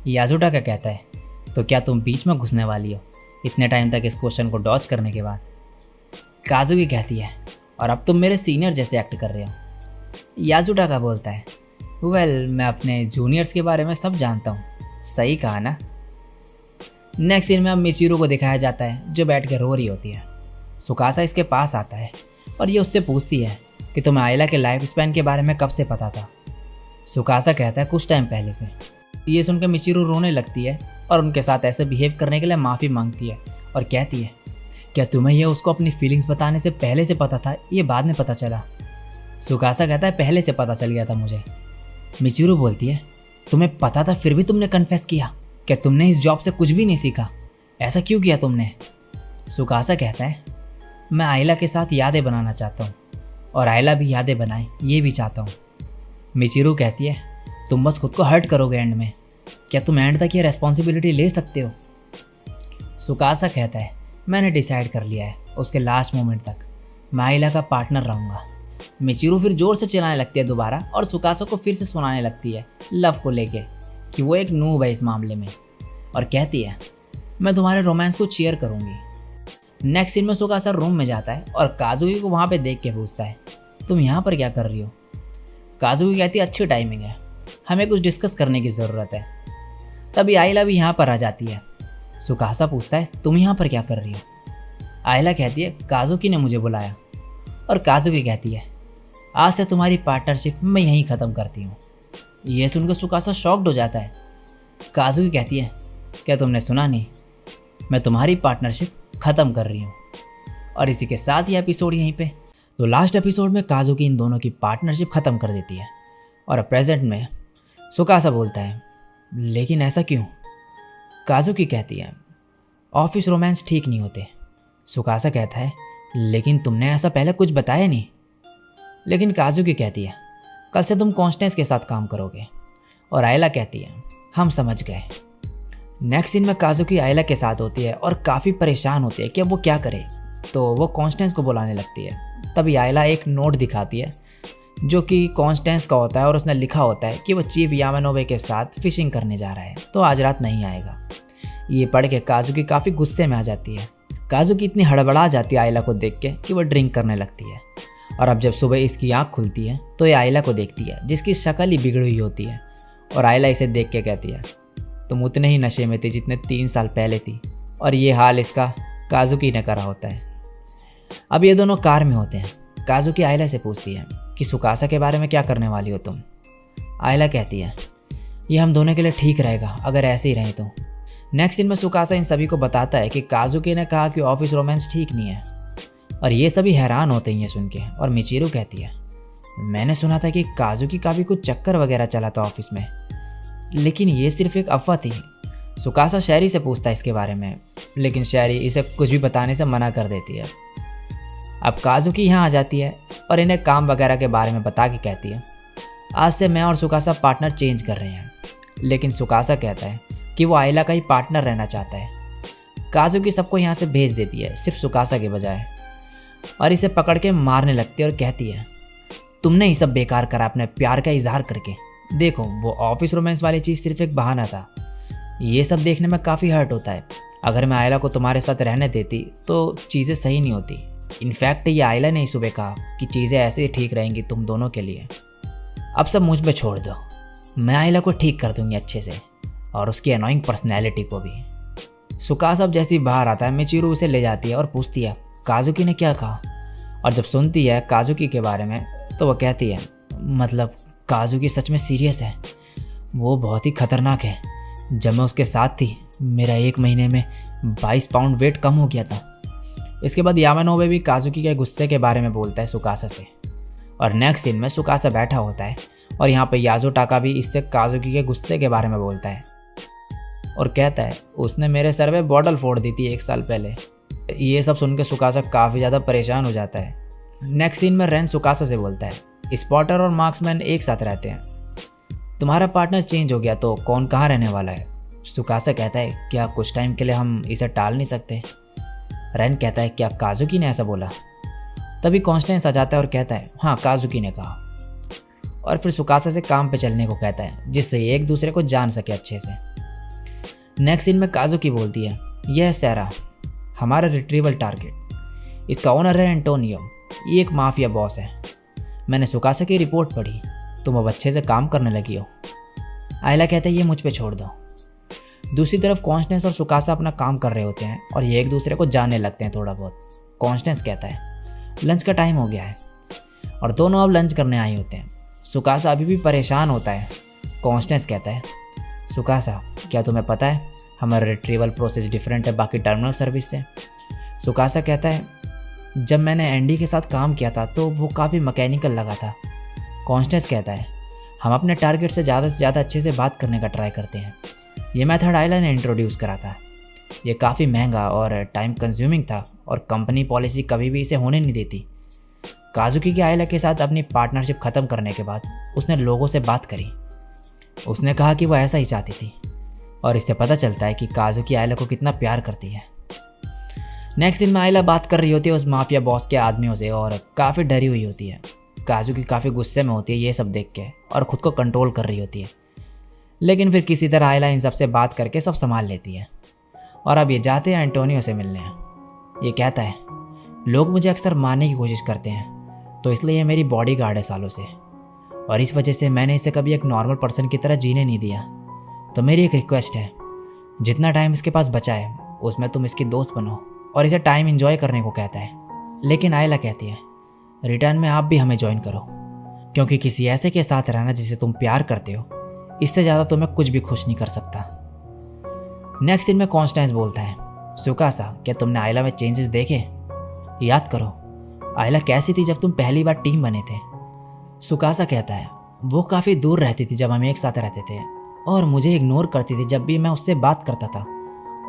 यासुटाका कहता है, तो क्या तुम बीच में घुसने वाली हो इतने टाइम तक इस क्वेश्चन को डॉज करने के बाद? काजुकी कहती है, और अब तुम मेरे सीनियर जैसे एक्ट कर रहे हो। यासुटाका बोलता है, वेल मैं अपने जूनियर्स के बारे में सब जानता हूँ। सही कहा ना? नेक्स्ट सीन में अब मिचिरो को दिखाया जाता है जो बैठ कर रो रही होती है। सुकासा इसके पास आता है और ये उससे पूछती है कि तुम्हें आयला के लाइफ स्पैन के बारे में कब से पता था? सुकासा कहता है, कुछ टाइम पहले से। ये सुनकर मिचिरो रोने लगती है और उनके साथ ऐसे बिहेव करने के लिए माफ़ी मांगती है और कहती है, क्या तुम्हें यह उसको अपनी फीलिंग्स बताने से पहले से पता था, ये बाद में पता चला? सुकासा कहता है, पहले से पता चल गया था मुझे। मिचिरो बोलती है, तुम्हें पता था फिर भी तुमने कन्फेस किया? क्या तुमने इस जॉब से कुछ भी नहीं सीखा? ऐसा क्यों किया तुमने? सुकासा कहता है, मैं आयला के साथ यादें बनाना चाहता हूँ और आयला भी यादें बनाए, ये भी चाहता हूँ। मिचिरो कहती है, तुम बस खुद को हर्ट करोगे एंड में। क्या तुम एंड तक ये रेस्पॉन्सिबिलिटी ले सकते हो? सुकासा कहता है, मैंने डिसाइड कर लिया है, उसके लास्ट मोमेंट तक मैं आयला का पार्टनर रहूँगा। मिचिरो फिर जोर से चिल्लाने लगती है दोबारा और सुकासा को फिर से सुनाने लगती है लव को लेके कि वो एक नूब है इस मामले में, और कहती है, मैं तुम्हारे रोमांस को चीयर करूँगी। नेक्स्ट सीन में सुकासा रूम में जाता है और काजुकी को वहाँ पे देख के पूछता है, तुम यहाँ पर क्या कर रही हो? काजुकी कहती है, अच्छी टाइमिंग है, हमें कुछ डिस्कस करने की ज़रूरत है। तभी आयला भी यहाँ पर आ जाती है। सुकासा पूछता है, तुम यहाँ पर क्या कर रही हो? आयला कहती है, काजुकी ने मुझे बुलाया। और काजुकी कहती है, आज से तुम्हारी पार्टनरशिप मैं यहीं ख़त्म करती हूँ। यह सुनकर सुकासा शॉक्ड हो जाता है। काजुकी कहती है, क्या तुमने सुना नहीं? मैं तुम्हारी पार्टनरशिप ख़त्म कर रही हूँ। और इसी के साथ ये एपिसोड यहीं पे। तो लास्ट एपिसोड में काजुकी इन दोनों की पार्टनरशिप ख़त्म कर देती है और प्रेजेंट में सुकासा बोलता है, लेकिन ऐसा क्यों? काजुकी कहती है, ऑफिस रोमांस ठीक नहीं होते। सुकासा कहता है, लेकिन तुमने ऐसा पहले कुछ बताया नहीं। लेकिन काजुकी कहती है, कल से तुम कॉन्स्टेंस के साथ काम करोगे। और आयला कहती है, हम समझ गए। नेक्स्ट सीन में काजुकी आयला के साथ होती है और काफ़ी परेशान होती है कि अब वो क्या करे, तो वो कॉन्स्टेंस को बुलाने लगती है। तभी आयला एक नोट दिखाती है जो कि कॉन्स्टेंस का होता है और उसने लिखा होता है कि वो चीफ यामानोबे के साथ फिशिंग करने जा रहा है, तो आज रात नहीं आएगा। ये पढ़ के काजुकी काफ़ी गुस्से में आ जाती है। काजुकी इतनी हड़बड़ा जाती है आयला को देख के कि वो ड्रिंक करने लगती है। और अब जब सुबह इसकी आँख खुलती है तो ये आयला को देखती है जिसकी शक्ल ही बिगड़ी हुई होती है। और आयला इसे देख के कहती है, तुम उतने ही नशे में थी जितने 3 साल पहले थी, और ये हाल इसका काजुकी ने करा होता है। अब ये दोनों कार में होते हैं। काजुकी आयला से पूछती है कि सुकासा के बारे में क्या करने वाली हो तुम? आयला कहती है, ये हम दोनों के लिए ठीक रहेगा अगर ऐसे ही रहे तो। नेक्स्ट सीन में सुकासा इन सभी को बताता है कि काजुकी ने कहा कि ऑफिस रोमांस ठीक नहीं है। और ये सभी हैरान होते हैं ये सुन के। और मिचिरू कहती है, मैंने सुना था कि काजुकी का भी कुछ चक्कर वगैरह चला था ऑफिस में, लेकिन ये सिर्फ एक अफवाह थी। सुकासा शैरी से पूछता है इसके बारे में, लेकिन शैरी इसे कुछ भी बताने से मना कर देती है। अब काजुकी यहाँ आ जाती है और इन्हें काम वगैरह के बारे में बता के कहती है, आज से मैं और सुकासा पार्टनर चेंज कर रहे हैं। लेकिन सुकासा कहता है कि वो आयला का ही पार्टनर रहना चाहता है। काजुकी सबको यहाँ से भेज देती है, सिर्फ सुकासा के बजाय, और इसे पकड़ के मारने लगती है और कहती है, तुमने ही सब बेकार करा अपने प्यार का इजहार करके। देखो, वो ऑफिस रोमांस वाली चीज़ सिर्फ एक बहाना था। ये सब देखने में काफ़ी हर्ट होता है। अगर मैं आयला को तुम्हारे साथ रहने देती तो चीज़ें सही नहीं होती। इनफैक्ट ये आयला ने ही सुबह कहा कि चीज़ें ऐसे ही ठीक रहेंगी तुम दोनों के लिए। अब सब मुझ पे छोड़ दो, मैं आयला को ठीक कर दूंगी अच्छे से, और उसकी अनोइंग पर्सनैलिटी को भी। सुकासा अब जैसे ही बाहर आता है, मिचिरू उसे ले जाती है और पूछती है, काजुकी ने क्या कहा? और जब सुनती है काजुकी के बारे में तो वह कहती है, मतलब काजुकी सच में सीरियस है, वो बहुत ही खतरनाक है। जब मैं उसके साथ थी मेरा 1 महीने में 22 पाउंड वेट कम हो गया था। इसके बाद यामानोबे भी काजुकी के गुस्से के बारे में बोलता है सुकासा से। और नेक्स्ट सीन में सुकासा बैठा होता है और यहाँ पे याजुटाका भी इससे काजुकी के गुस्से के बारे में बोलता है और कहता है, उसने मेरे सर में बॉटल फोड़ दी थी 1 साल पहले। ये सब सुन के सुकासा काफ़ी ज़्यादा परेशान हो जाता है। नेक्स्ट सीन में रेन सुकासा से बोलता है, स्पॉटर और मार्क्समैन एक साथ रहते हैं, तुम्हारा पार्टनर चेंज हो गया तो कौन कहाँ रहने वाला है? सुकासा कहता है, क्या कुछ टाइम के लिए हम इसे टाल नहीं सकते? रेन कहता है, क्या काजुकी ने ऐसा बोला? तभी कॉन्स्टेंस आ जाता है और कहता है, हाँ काजुकी ने कहा। और फिर सुकासा से काम पे चलने को कहता है, जिससे ये एक दूसरे को जान सके अच्छे से। नेक्स्ट सीन में काजुकी बोलती है, यह है सैरा, हमारा रिट्रीवल टारगेट। इसका ओनर है एंटोनियो, ये एक माफिया बॉस है। मैंने सुकासा की रिपोर्ट पढ़ी, तुम अब अच्छे से काम करने लगी हो। आयला कहता है, ये मुझ पे छोड़ दो। दूसरी तरफ कॉन्स्टेंस और सुकासा अपना काम कर रहे होते हैं और ये एक दूसरे को जानने लगते हैं थोड़ा बहुत। कॉन्स्टेंस कहता है, लंच का टाइम हो गया है, और दोनों अब लंच करने आए होते हैं। सुकासा अभी भी परेशान होता है। कॉन्स्टेंस कहता है, सुकासा क्या तुम्हें पता है हमारा रिट्रीवल प्रोसेस डिफरेंट है बाकी टर्मिनल सर्विस से? सुकासा कहता है, जब मैंने एंडी के साथ काम किया था तो वो काफ़ी मैकेनिकल लगा था। कॉन्स्टेंस कहता है, हम अपने टारगेट से ज़्यादा अच्छे से बात करने का ट्राई करते हैं। ये मेथड आयला ने इंट्रोड्यूस करा था। ये काफ़ी महंगा और टाइम कंज्यूमिंग था और कंपनी पॉलिसी कभी भी इसे होने नहीं देती। काजुकी की आयला के साथ अपनी पार्टनरशिप ख़त्म करने के बाद उसने लोगों से बात करी। उसने कहा कि वो ऐसा ही चाहती थी, और इससे पता चलता है कि काजुकी आयला को कितना प्यार करती है। नेक्स्ट दिन में आयला बात कर रही होती है उस माफिया बॉस के आदमियों से और काफ़ी डरी हुई होती है। काजुकी काफ़ी गुस्से में होती है ये सब देख के और ख़ुद को कंट्रोल कर रही होती है, लेकिन फिर किसी तरह आयला इन सब से बात करके सब संभाल लेती है। और अब ये जाते हैं एंटोनियो से मिलने। ये कहता है, लोग मुझे अक्सर मारने की कोशिश करते हैं, तो इसलिए ये मेरी बॉडी गार्ड है सालों से, और इस वजह से मैंने इसे कभी एक नॉर्मल पर्सन की तरह जीने नहीं दिया। तो मेरी एक रिक्वेस्ट है, जितना टाइम इसके पास बचा है उसमें तुम इसकी दोस्त बनो, और इसे टाइम एंजॉय करने को कहता है। लेकिन आयला कहती है, रिटर्न में आप भी हमें ज्वाइन करो, क्योंकि किसी ऐसे के साथ रहना जिसे तुम प्यार करते हो, इससे ज़्यादा तुम्हें कुछ भी खुश नहीं कर सकता। नेक्स्ट सीन में कॉन्स्टेंस बोलता है, सुकासा क्या तुमने आयला में चेंजेस देखे? याद करो आयला कैसी थी जब तुम पहली बार टीम बने थे। सुकासा कहता है, वो काफ़ी दूर रहती थी जब हम एक साथ रहते थे, और मुझे इग्नोर करती थी जब भी मैं उससे बात करता था,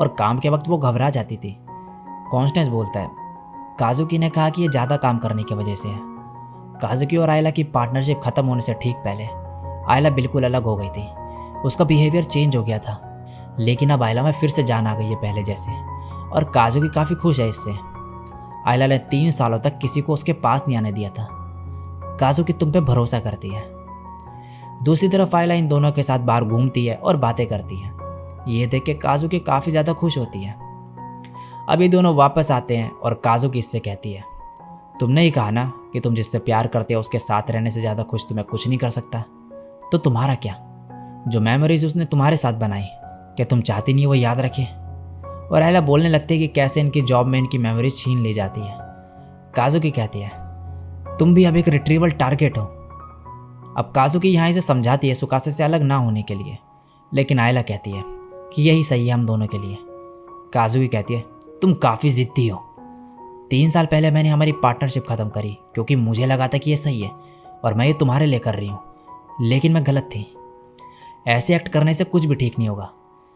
और काम के वक्त वो घबरा जाती थी। कॉन्स्टेंस बोलता है, काजुकी ने कहा कि ये ज़्यादा काम करने की वजह से है। काजुकी और आयला की पार्टनरशिप ख़त्म होने से ठीक पहले आयला बिल्कुल अलग हो गई थी। उसका बिहेवियर चेंज हो गया था, लेकिन अब आयला में फिर से जान आ गई है पहले जैसे, और काजुकी काफ़ी खुश है इससे। आयला ने 3 सालों तक किसी को उसके पास नहीं आने दिया था। काजुकी तुम पे भरोसा करती है। दूसरी तरफ आयला इन दोनों के साथ बाहर घूमती है और बातें करती है। ये देख के काजुकी काफ़ी ज़्यादा खुश होती है। अब ये दोनों वापस आते हैं और काजुकी इससे कहती है, तुमने ही कहा ना कि तुम जिससे प्यार करते हो उसके साथ रहने से ज़्यादा खुश तुम्हें कुछ नहीं कर सकता, तो तुम्हारा क्या? जो मेमोरीज उसने तुम्हारे साथ बनाई, क्या तुम चाहती नहीं वो याद रखे? और आयला बोलने लगती है कि कैसे इनकी जॉब में इनकी मेमोरीज छीन ली जाती है। काजुकी कहती है, तुम भी अब एक रिट्रीवल टारगेट हो। अब काजुकी यहाँ इसे समझाती है सुकासा से अलग ना होने के लिए, लेकिन आयला कहती है कि यही सही है हम दोनों के लिए। काजुकी कहती है, तुम काफ़ी ज़िद्दी हो, 3 साल पहले मैंने हमारी पार्टनरशिप ख़त्म करी क्योंकि मुझे लगा था कि ये सही है और मैं ये तुम्हारे लिए कर रही हूँ, लेकिन मैं गलत थी। ऐसे एक्ट करने से कुछ भी ठीक नहीं होगा।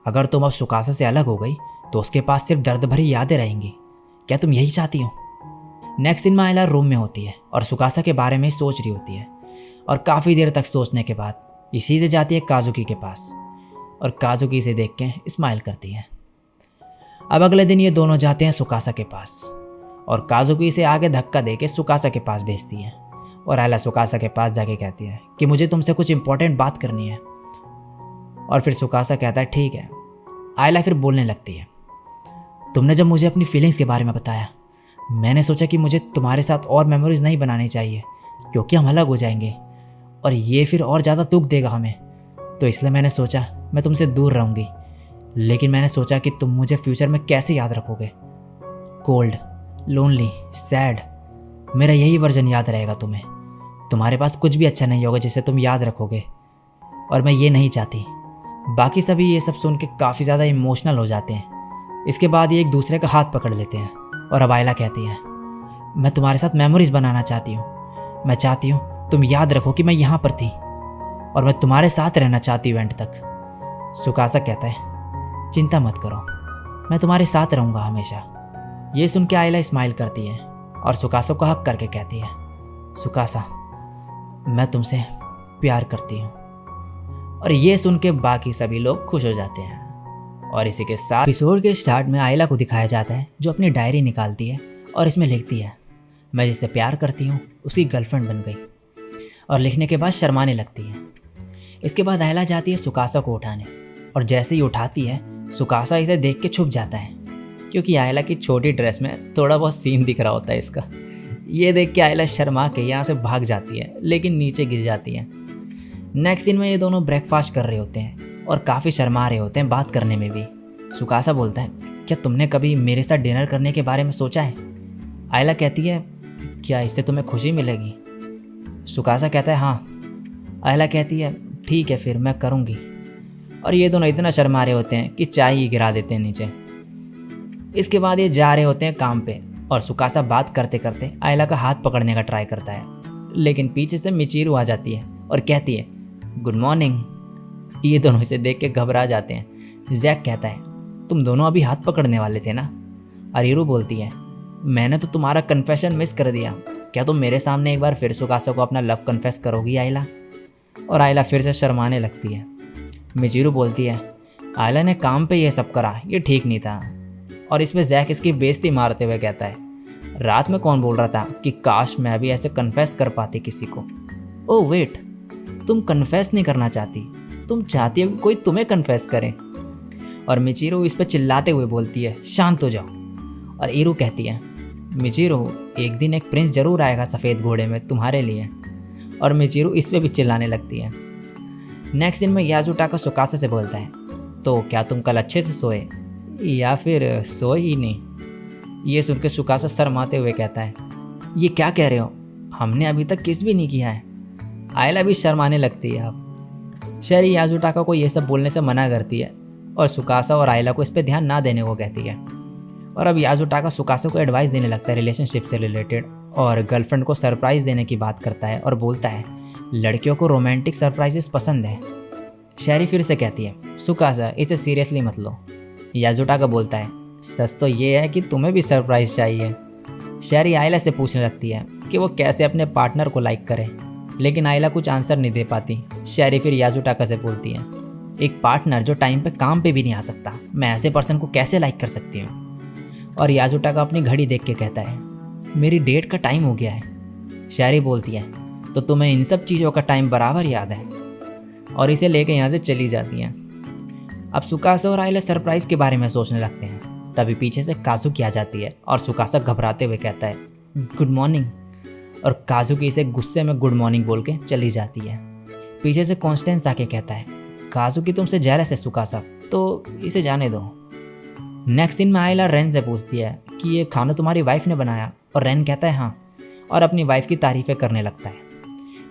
अगर तुम अब सुकासा से अलग हो गई तो उसके पास सिर्फ दर्द भरी यादें रहेंगी। क्या तुम यही चाहती हो? नेक्स्ट सीन में आयला रूम में होती है और सुकासा के बारे में सोच रही होती है और काफ़ी देर तक सोचने के बाद ये सीधे जाती है काजुकी के पास और काजुकी से देख के स्माइल करती है। अब अगले दिन ये दोनों जाते हैं सुकासा के पास और काजुकी इसे आगे धक्का दे के सुकासा के पास भेजती है और आयला सुकासा के पास जाके कहती है कि मुझे तुमसे कुछ इंपॉर्टेंट बात करनी है। और फिर सुकासा कहता है ठीक है। आयला फिर बोलने लगती है, तुमने जब मुझे अपनी फीलिंग्स के बारे में बताया, मैंने सोचा कि मुझे तुम्हारे साथ और मेमोरीज नहीं बनानी चाहिए क्योंकि हम अलग हो जाएंगे और ये फिर और ज़्यादा दुख देगा हमें। तो इसलिए मैंने सोचा मैं तुमसे दूर रहूँगी, लेकिन मैंने सोचा कि तुम मुझे फ्यूचर में कैसे याद रखोगे। कोल्ड, लोनली, सैड, मेरा यही वर्जन याद रहेगा तुम्हें। तुम्हारे पास कुछ भी अच्छा नहीं होगा जिसे तुम याद रखोगे और मैं ये नहीं चाहती। बाकी सभी ये सब सुन के काफ़ी ज़्यादा इमोशनल हो जाते हैं। इसके बाद ये एक दूसरे का हाथ पकड़ लेते हैं और अब आयला कहती है, मैं तुम्हारे साथ मेमोरीज बनाना चाहती हूँ। मैं चाहती हूँ तुम याद रखो कि मैं यहाँ पर थी और मैं तुम्हारे साथ रहना चाहती हूँ एंड तक। सुकासा कहता है, चिंता मत करो, मैं तुम्हारे साथ रहूँगा हमेशा। ये सुन के आयला स्माइल करती है और सुकासा को हक करके कहती है, सुकासा मैं तुमसे प्यार करती हूँ। और ये सुन के बाकी सभी लोग खुश हो जाते हैं। और इसी के साथ एपिसोड के स्टार्ट में आयला को दिखाया जाता है जो अपनी डायरी निकालती है और इसमें लिखती है, मैं जिससे प्यार करती हूँ उसकी गर्लफ्रेंड बन गई। और लिखने के बाद शर्माने लगती है। इसके बाद आयला जाती है सुकासा को उठाने और जैसे ही उठाती है सुकासा इसे देख के छुप जाता है क्योंकि आयला की छोटी ड्रेस में थोड़ा बहुत सीन दिख रहा होता है इसका। ये देख के आयला शर्मा के यहाँ से भाग जाती है लेकिन नीचे गिर जाती है। नेक्स्ट सीन में ये दोनों ब्रेकफास्ट कर रहे होते हैं और काफ़ी शर्मा रहे होते हैं बात करने में भी। सुकासा बोलता है, क्या तुमने कभी मेरे साथ डिनर करने के बारे में सोचा है? आयला कहती है, क्या इससे तुम्हें खुशी मिलेगी? सुकासा कहता है हाँ। आयला कहती है ठीक है फिर मैं करूँगी। और ये दोनों इतना शर्मा रहे होते हैं कि चाय ही गिरा देते हैं नीचे। इसके बाद ये जा रहे होते हैं काम पे और सुकासा बात करते करते आयला का हाथ पकड़ने का ट्राई करता है, लेकिन पीछे से मिचिरू आ जाती है और कहती है गुड मॉर्निंग। ये दोनों इसे देख के घबरा जाते हैं। जैक कहता है, तुम दोनों अभी हाथ पकड़ने वाले थे ना? अरीरू बोलती है, मैंने तो तुम्हारा कन्फेशन मिस कर दिया। क्या तुम मेरे सामने एक बार फिर सुकासा को अपना लव कन्फेस करोगी आयला? और आयला फिर से शर्माने लगती है। मिचिरू बोलती है, आयला ने काम पे ये सब करा, ये ठीक नहीं था। और इसमें जैक इसकी बेइज्जती मारते हुए कहता है, रात में कौन बोल रहा था कि काश मैं अभी ऐसे कन्फेस कर पाती किसी को? ओह वेट, तुम कन्फेस नहीं करना चाहती, तुम चाहती हो कि कोई तुम्हें कन्फेस करे। और मिचिरू इस पर चिल्लाते हुए बोलती है, शांत हो जाओ। और ईरू कहती है, मिचिरू एक दिन एक प्रिंस जरूर आएगा सफ़ेद घोड़े में तुम्हारे लिए। और मिचिरू इस पर भी चिल्लाने लगती है। नेक्स्ट दिन में याजुटाका सुकासा से बोलता है, तो क्या तुम कल अच्छे से सोए या फिर सोए ही नहीं? ये सुन के सुकासा शर्माते हुए कहता है, ये क्या कह रहे हो, हमने अभी तक किस भी नहीं किया है। आयला भी शर्माने लगती है। अब शरी याजुटाका को ये सब बोलने से मना करती है और सुकासा और आयला को इस पर ध्यान ना देने को कहती है। और अब याजुटाका सुकासा को एडवाइस देने लगता है रिलेशनशिप से रिलेटेड और गर्लफ्रेंड को सरप्राइज़ देने की बात करता है और बोलता है, लड़कियों को रोमांटिक सरप्राइजेस पसंद है। शरी फिर से कहती है, सुकासा इसे सीरियसली मत लो। याजुटाका बोलता है, सच तो ये है कि तुम्हें भी सरप्राइज चाहिए। शरी आयला से पूछने लगती है कि वो कैसे अपने पार्टनर को लाइक करे, लेकिन आयला कुछ आंसर नहीं दे पाती। शरी फिर याजुटाका से बोलती है, एक पार्टनर जो टाइम पे काम पे भी नहीं आ सकता, मैं ऐसे पर्सन को कैसे लाइक कर सकती हूँ? और याजुटाका अपनी घड़ी देख के कहता है, मेरी डेट का टाइम हो गया है। शरी बोलती है, तो तुम्हें इन सब चीज़ों का टाइम बराबर याद है? और इसे लेके यहाँ से चली जाती हैं। अब सुकासा और आयला सरप्राइज़ के बारे में सोचने लगते हैं। तभी पीछे से काजुकी आ जाती है और सुकासा घबराते हुए कहता है, गुड मॉर्निंग। और काजुकी इसे गुस्से में गुड मॉर्निंग बोल के चली जाती है। पीछे से कॉन्स्टेंस आके कहता है, काजुकी तुमसे जेलस है सुकासा, तो इसे जाने दो। नेक्स्ट दिन में आयला रेन से पूछती है कि ये खाना तुम्हारी वाइफ ने बनाया? और रेन कहता है हाँ, और अपनी वाइफ की तारीफ़ें करने लगता है।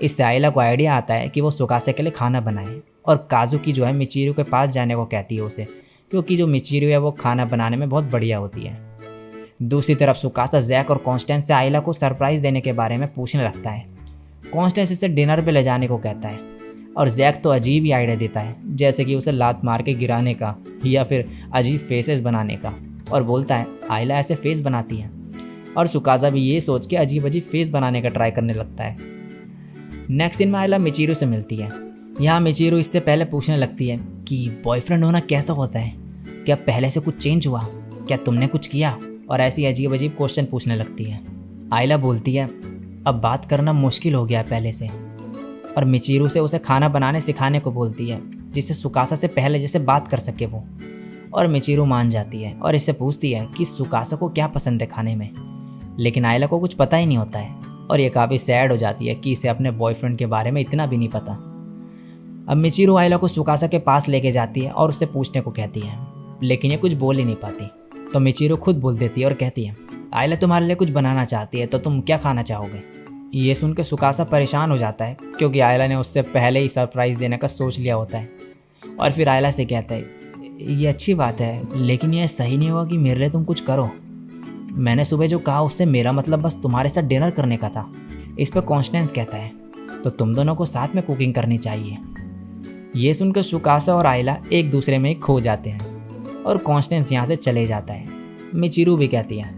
इससे आयला को आइडिया आता है कि वो सुकासा के लिए खाना बनाए और काजुकी जो है मिचिरू के पास जाने को कहती है उसे, क्योंकि जो मिचिरू है वो खाना बनाने में बहुत बढ़िया होती है। दूसरी तरफ सुकासा जैक और कॉन्स्टेंस से आयला को सरप्राइज देने के बारे में पूछने लगता है। कॉन्स्टेंस इसे डिनर पे ले जाने को कहता है और जैक तो अजीब ही आइडिया देता है, जैसे कि उसे लात मार के गिराने का या फिर अजीब फेसेस बनाने का, और बोलता है आयला ऐसे फेस बनाती है। और सुकासा भी ये सोच के अजीब अजीब फेस बनाने का ट्राई करने लगता है। नेक्स्ट सीन में आयला मिचिरू से मिलती है। यहाँ मिचिरू इससे पहले पूछने लगती है कि बॉयफ्रेंड होना कैसा होता है, क्या पहले से कुछ चेंज हुआ, क्या तुमने कुछ किया, और ऐसी अजीब अजीब क्वेश्चन पूछने लगती है। आयला बोलती है अब बात करना मुश्किल हो गया है पहले से, और मिचिरू से उसे खाना बनाने सिखाने को बोलती है जिससे सुकासा से पहले जैसे बात कर सके वो। और मिचिरू मान जाती है और इससे पूछती है कि सुकासा को क्या पसंद है खाने में, लेकिन आयला को कुछ पता ही नहीं होता है और ये काफ़ी सैड हो जाती है कि इसे अपने बॉयफ्रेंड के बारे में इतना भी नहीं पता। अब मिचिरू आयला को सुकासा के पास लेके जाती है और उससे पूछने को कहती है, लेकिन ये कुछ बोल ही नहीं पाती। तो मिचिरू खुद बोल देती है और कहती है आयला तुम्हारे लिए कुछ बनाना चाहती है, तो तुम क्या खाना चाहोगे। ये सुन के सुकासा परेशान हो जाता है क्योंकि आयला ने उससे पहले ही सरप्राइज़ देने का सोच लिया होता है। और फिर आयला से कहता है ये अच्छी बात है, लेकिन ये सही नहीं होगा कि मेरे लिए तुम कुछ करो। मैंने सुबह जो कहा उससे मेरा मतलब बस तुम्हारे साथ डिनर करने का था। इस पर कॉन्स्टेंस कहता है तो तुम दोनों को साथ में कुकिंग करनी चाहिए। ये सुनकर सुकासा और आयला एक दूसरे में खो जाते हैं और कॉन्स्टेंस यहाँ से चले जाता है। मिचिरू भी कहती है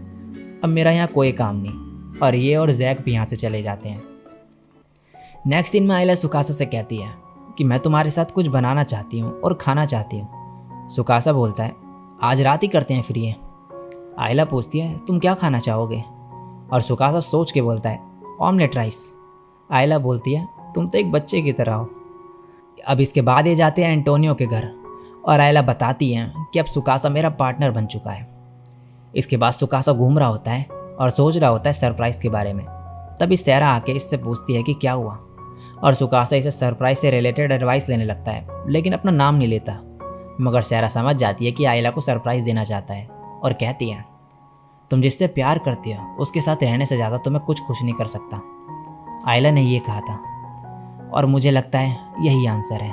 अब मेरा यहाँ कोई काम नहीं, और ये और जैक भी यहाँ से चले जाते हैं। नेक्स्ट सीन में आयला सुकासा से कहती है कि मैं तुम्हारे साथ कुछ बनाना चाहती हूँ और खाना चाहती हूँ। सुकासा बोलता है आज रात ही करते हैं फिर ये। आयला पूछती है तुम क्या खाना चाहोगे, और सुकासा सोच के बोलता है ऑमलेट राइस। आयला बोलती है तुम तो एक बच्चे की तरह हो। अब इसके बाद ये जाते हैं एंटोनियो के घर और आयला बताती है कि अब सुकासा मेरा पार्टनर बन चुका है। इसके बाद सुकासा घूम रहा होता है और सोच रहा होता है सरप्राइज़ के बारे में। तभी सैरा आके इससे पूछती है कि क्या हुआ, और सुकासा इसे सरप्राइज से रिलेटेड एडवाइस लेने लगता है, लेकिन अपना नाम नहीं लेता। मगर सैरा समझ जाती है कि आयला को सरप्राइज़ देना चाहता है और कहती है तुम जिससे प्यार करती हो उसके साथ रहने से ज़्यादा तुम्हें कुछ खुश नहीं कर सकता। आयला ने ये कहा था और मुझे लगता है यही आंसर है।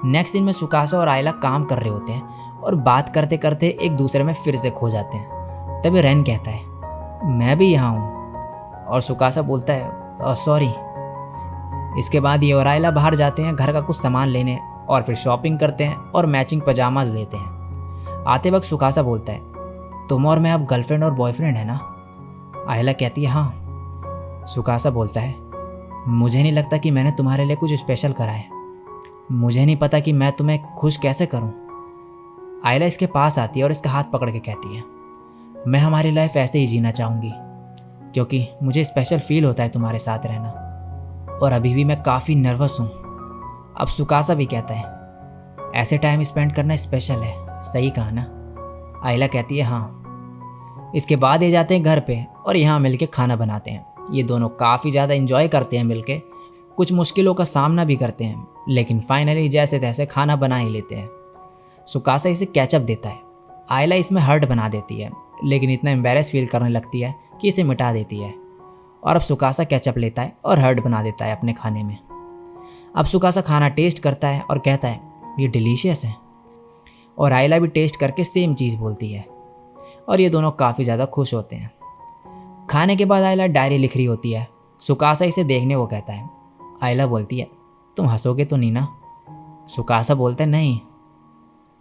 नेक्स्ट सीन में सुकासा और आयला काम कर रहे होते हैं और बात करते करते एक दूसरे में फिर से खो जाते हैं। तभी रेन कहता है मैं भी यहाँ हूँ, और सुकासा बोलता है सॉरी। इसके बाद ये और आयला बाहर जाते हैं घर का कुछ सामान लेने, और फिर शॉपिंग करते हैं और मैचिंग पजामाज लेते हैं। आते वक्त सुकासा बोलता है तुम और मैं अब गर्लफ्रेंड और बॉयफ्रेंड है ना। आयला कहती है हाँ। सुकासा बोलता है मुझे नहीं लगता कि मैंने तुम्हारे लिए कुछ स्पेशल करा है, मुझे नहीं पता कि मैं तुम्हें खुश कैसे करूं। आयला इसके पास आती है और इसका हाथ पकड़ के कहती है मैं हमारी लाइफ ऐसे ही जीना चाहूँगी, क्योंकि मुझे स्पेशल फील होता है तुम्हारे साथ रहना, और अभी भी मैं काफ़ी नर्वस हूँ। अब सुकासा भी कहता है ऐसे टाइम स्पेंड करना स्पेशल है, सही कहा ना। आयला कहती है हाँ। इसके बाद ये जाते हैं घर पे और यहाँ मिलके खाना बनाते हैं। ये दोनों काफ़ी ज़्यादा एंजॉय करते हैं मिलके, कुछ मुश्किलों का सामना भी करते हैं, लेकिन फाइनली जैसे तैसे खाना बना ही लेते हैं। सुकासा इसे कैचअप देता है। आयला इसमें हर्ट बना देती है, लेकिन इतना एम्बेरस फील करने लगती है कि इसे मिटा देती है, और अब सुकासा कैचअप लेता है और हर्ट बना देता है अपने खाने में। अब सुकासा खाना टेस्ट करता है और कहता है ये डिलीशियस है, और आयला भी टेस्ट करके सेम चीज़ बोलती है, और ये दोनों काफ़ी ज़्यादा खुश होते हैं। खाने के बाद आयला डायरी लिख रही होती है। सुकासा इसे देखने को कहता है। आयला बोलती है तुम हंसोगे तो नहीं ना। सुकासा बोलता है नहीं,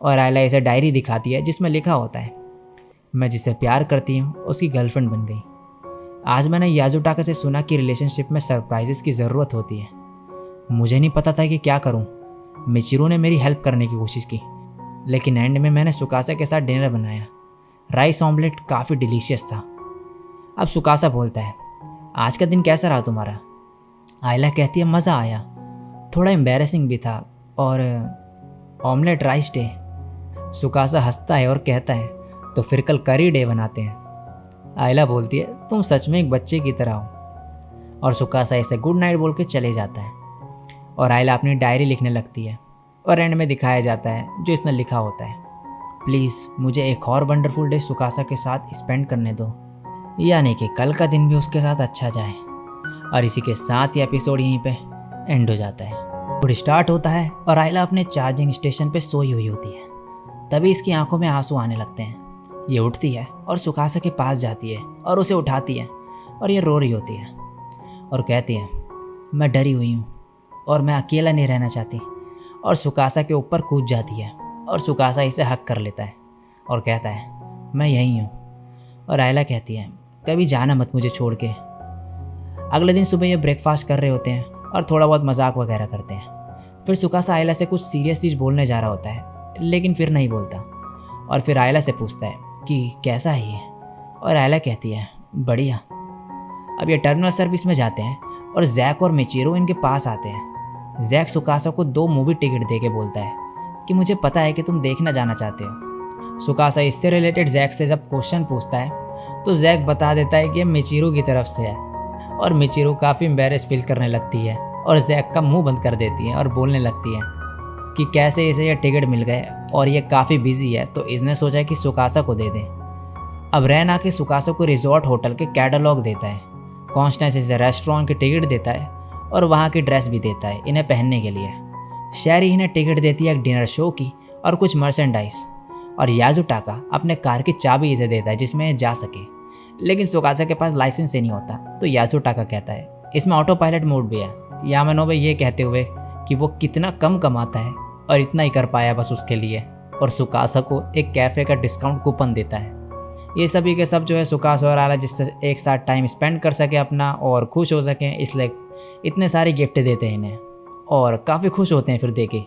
और आयला इसे डायरी दिखाती है जिसमें लिखा होता है मैं जिसे प्यार करती हूँ उसकी गर्लफ्रेंड बन गई। आज मैंने याजुटाका से सुना कि रिलेशनशिप में सरप्राइजेस की ज़रूरत होती है। मुझे नहीं पता था कि क्या करूँ। मिचिरू ने मेरी हेल्प करने की कोशिश की, लेकिन एंड में मैंने सुकासा के साथ डिनर बनाया। राइस ऑमलेट काफ़ी डिलीशियस था। अब सुकासा बोलता है आज का दिन कैसा रहा तुम्हारा। आयला कहती है मज़ा आया, थोड़ा एम्बैरेसिंग भी था, और ऑमलेट राइस डे। सुकासा हंसता है और कहता है तो फिर कल करी डे बनाते हैं। आयला बोलती है तुम सच में एक बच्चे की तरह हो, और सुकासा इसे गुड नाइट बोल के चले जाता है, और आयला अपनी डायरी लिखने लगती है, और एंड में दिखाया जाता है जो इसने लिखा होता है प्लीज़ मुझे एक और वंडरफुल डे सुकासा के साथ स्पेंड करने दो, यानी कि कल का दिन भी उसके साथ अच्छा जाए। और इसी के साथ ही एपिसोड यहीं पे एंड हो जाता है। एपिसोड स्टार्ट होता है और आयला अपने चार्जिंग स्टेशन पे सोई हुई होती है। तभी इसकी आंखों में आंसू आने लगते हैं, ये उठती है और सुकासा के पास जाती है और उसे उठाती है और ये रो रही होती है और कहती है, मैं डरी हुई हूँ और मैं अकेला नहीं रहना चाहती। और सुकासा के ऊपर कूद जाती है और सुकासा इसे हक कर लेता है और कहता है, मैं यहीं हूँ। और आयला कहती है, कभी जाना मत मुझे छोड़ के। अगले दिन सुबह ये ब्रेकफास्ट कर रहे होते हैं और थोड़ा बहुत मजाक वगैरह करते हैं। फिर सुकासा आयला से कुछ सीरियस चीज़ बोलने जा रहा होता है, लेकिन फिर नहीं बोलता। और फिर आयला से पूछता है कि कैसा है ये। और आयला कहती है, बढ़िया। अब ये टर्मिनल सर्विस में जाते हैं और जैक और मिचिरो इनके पास आते हैं। जैक सुकासा को 2 मूवी टिकट दे के बोलता है कि मुझे पता है कि तुम देखना जाना चाहते हो। सुकासा इससे रिलेटेड जैक से जब क्वेश्चन पूछता है तो जैक बता देता है कि ये मिचिरो की तरफ से है। और मिचिरो काफ़ी एम्बेरस फील करने लगती है और जैक का मुंह बंद कर देती है और बोलने लगती है कि कैसे इसे ये टिकट मिल गए और ये काफ़ी बिजी है, तो इसने सोचा कि सुकासा को दे दें। अब रैन आके सुकासा को रिजॉर्ट होटल के कैटलॉग देता है, कॉन्स्टेंस इसे रेस्टोरेंट की टिकट देता है और वहाँ की ड्रेस भी देता है इन्हें पहनने के लिए। शैरी इन्हें टिकट देती है एक डिनर शो की और कुछ मर्चेंडाइज। और याजुटाका अपने कार की चाबी इसे देता है जिसमें ये जा सके, लेकिन सुकासा के पास लाइसेंस ही नहीं होता। तो याजुटाका कहता है इसमें ऑटो पायलट मोड भी है। यामानोबे ये कहते हुए कि वो कितना कम कमाता है और इतना ही कर पाया बस उसके लिए, और सुकासा को एक कैफ़े का डिस्काउंट कूपन देता है। ये सभी के सब जो है सुकासा और आयला जिससे एक साथ टाइम स्पेंड कर सके अपना और खुश हो सकें, इसलिए इतने सारे गिफ्ट देते हैं इन्हें और काफ़ी खुश होते हैं फिर देके।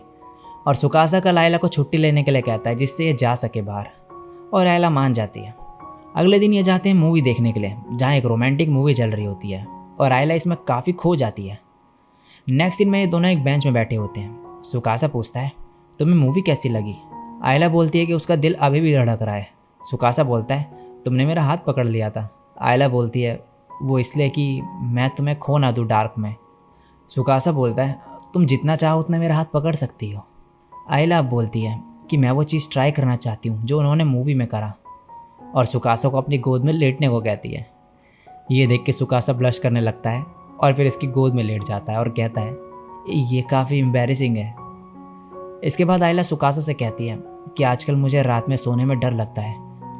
और सुकासा का आयला को छुट्टी लेने के लिए कहता है जिससे ये जा सके बाहर, और आयला मान जाती है। अगले दिन ये जाते हैं मूवी देखने के लिए जहाँ एक रोमांटिक मूवी चल रही होती है और आयला इसमें काफ़ी खो जाती है। नेक्स्ट दिन में ये दोनों एक बेंच में बैठे होते हैं। सुकासा पूछता है, तुम्हें मूवी कैसी लगी? आयला बोलती है कि उसका दिल अभी भी धड़क रहा है। सुकासा बोलता है, तुमने मेरा हाथ पकड़ लिया था। आयला बोलती है, वो इसलिए कि मैं तुम्हें खो ना दूँ डार्क में। सुकासा बोलता है, तुम जितना चाहो उतना मेरा हाथ पकड़ सकती हो। आयला बोलती है कि मैं वो चीज़ ट्राई करना चाहती हूँ जो उन्होंने मूवी में करा, और सुकासा को अपनी गोद में लेटने को कहती है। ये देख के सुकासा ब्लश करने लगता है और फिर इसकी गोद में लेट जाता है और कहता है, ये काफ़ी एम्बैरेसिंग है। इसके बाद आयला सुकासा से कहती है कि आजकल मुझे रात में सोने में डर लगता है।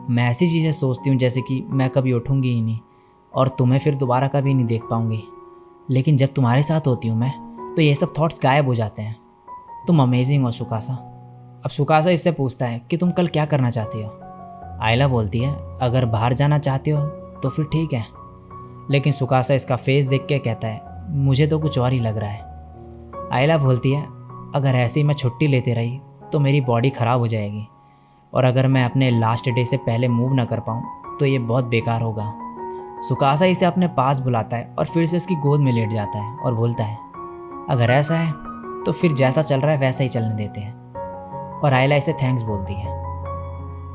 मैं ऐसी चीज़ें सोचती हूँ जैसे कि मैं कभी उठूँगी ही नहीं और तुम्हें फिर दोबारा कभी नहीं देख पाऊँगी, लेकिन जब तुम्हारे साथ होती हूँ मैं तो ये सब थॉट्स गायब हो जाते हैं। तुम अमेजिंग हो सुकासा। अब सुकासा इससे पूछता है कि तुम कल क्या करना चाहती हो? आयला बोलती है, अगर बाहर जाना चाहती हो तो फिर ठीक है, लेकिन सुकासा इसका फेस देख के कहता है, मुझे तो कुछ और ही लग रहा है। आयला बोलती है, अगर ऐसे ही मैं छुट्टी लेती रही तो मेरी बॉडी ख़राब हो जाएगी, और अगर मैं अपने लास्ट डे से पहले मूव ना कर पाऊँ तो ये बहुत बेकार होगा। सुकासा इसे अपने पास बुलाता है और फिर से इसकी गोद में लेट जाता है और बोलता है, अगर ऐसा है तो फिर जैसा चल रहा है वैसा ही चलने देते हैं। और आयला इसे थैंक्स बोलती है।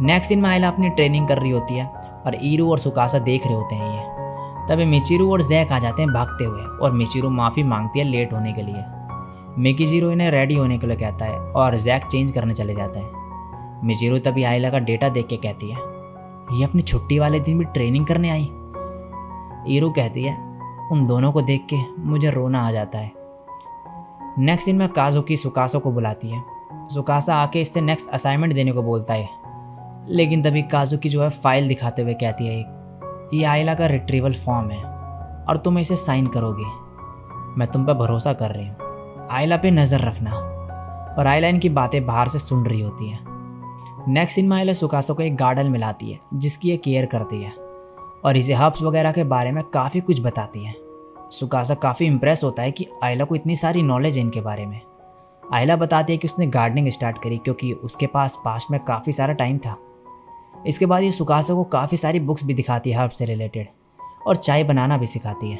नेक्स्ट दिन में आयला अपनी ट्रेनिंग कर रही होती है और ईरू और सुकासा देख रहे होते हैं। ये तभी मिचिरू और जैक आ जाते हैं भागते हुए, और मिचिरू माफ़ी मांगती है लेट होने के लिए। मिकिजीरो इन्हें रेडी होने के लिए कहता है और जैक चेंज करने चले जाता है। मिचिरू तभी आयला का डेटा देख के कहती है, ये अपनी छुट्टी वाले दिन भी ट्रेनिंग करने आई। ईरू कहती है, उन दोनों को देख के मुझे रोना आ जाता है। नेक्स्ट दिन में काजुकी सुकासा को बुलाती है। सुकासा आके इससे नेक्स्ट असाइनमेंट देने को बोलता है, लेकिन तभी काजुकी जो है फाइल दिखाते हुए कहती है, ये आयला का रिट्रीवल फॉर्म है और तुम इसे साइन करोगे। मैं तुम पर भरोसा कर रही हूँ, आयला पे नज़र रखना। और आयला इनकी बातें बाहर से सुन रही होती है। नेक्स्ट दिन में आयला सुकासा को एक गार्डन में लाती है जिसकी ये केयर करती है और इसे हर्ब्स वगैरह के बारे में काफ़ी कुछ बताती है। सुकासा काफ़ी इम्प्रेस होता है कि आयला को इतनी सारी नॉलेज है इनके बारे में। आयला बताती है कि उसने गार्डनिंग स्टार्ट करी क्योंकि उसके पास पास्ट में काफ़ी सारा टाइम था। इसके बाद ये सुकासा को काफ़ी सारी बुक्स भी दिखाती है हर्ब से रिलेटेड, और चाय बनाना भी सिखाती है,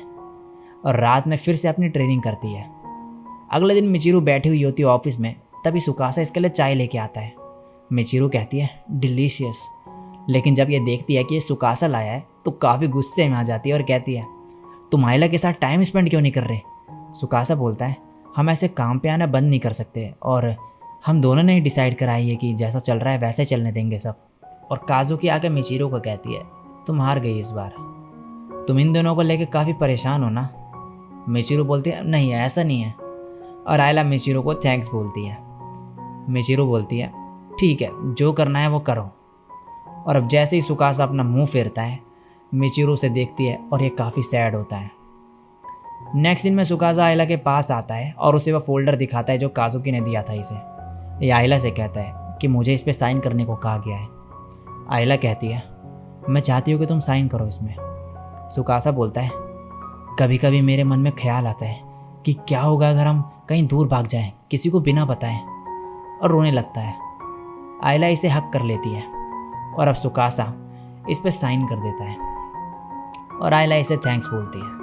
और रात में फिर से अपनी ट्रेनिंग करती है। अगले दिन मिचिरू बैठी हुई होती है ऑफिस में, तभी सुकासा इसके लिए चाय लेके आता है। मिचिरू कहती है, डिलीशियस, लेकिन जब ये देखती है कि ये सुकासा लाया है तो काफ़ी गुस्से में आ जाती है और कहती है, तुम आयला के साथ टाइम स्पेंड क्यों नहीं कर रहे? सुकासा बोलता है, हम ऐसे काम पे आना बंद नहीं कर सकते, और हम दोनों ने ही डिसाइड कराई है कि जैसा चल रहा है वैसे चलने देंगे सब। और काजुकी आके मिचिरू को कहती है, तुम हार गई इस बार, तुम इन दोनों को लेके काफ़ी परेशान हो ना? मिचिरू बोलती है, नहीं ऐसा नहीं है। और आयला मिचिरू को थैंक्स बोलती है। मिचिरू बोलती है, ठीक है जो करना है वो करो। और अब जैसे ही सुकासा अपना मुंह फेरता है, मिचिरू उसे देखती है और ये काफ़ी सैड होता है। नेक्स्ट दिन में सुकासा आयला के पास आता है और उसे वह फोल्डर दिखाता है जो काजुकी ने दिया था इसे। ये आयला से कहता है कि मुझे इस पे साइन करने को कहा गया है। आयला कहती है, मैं चाहती हूँ कि तुम साइन करो इसमें। सुकासा बोलता है, कभी कभी मेरे मन में ख्याल आता है कि क्या होगा अगर हम कहीं दूर भाग जाएं, किसी को बिना बताएं, और रोने लगता है। आयला इसे हक कर लेती है और अब सुकासा इस पे साइन कर देता है और आयला इसे थैंक्स बोलती है।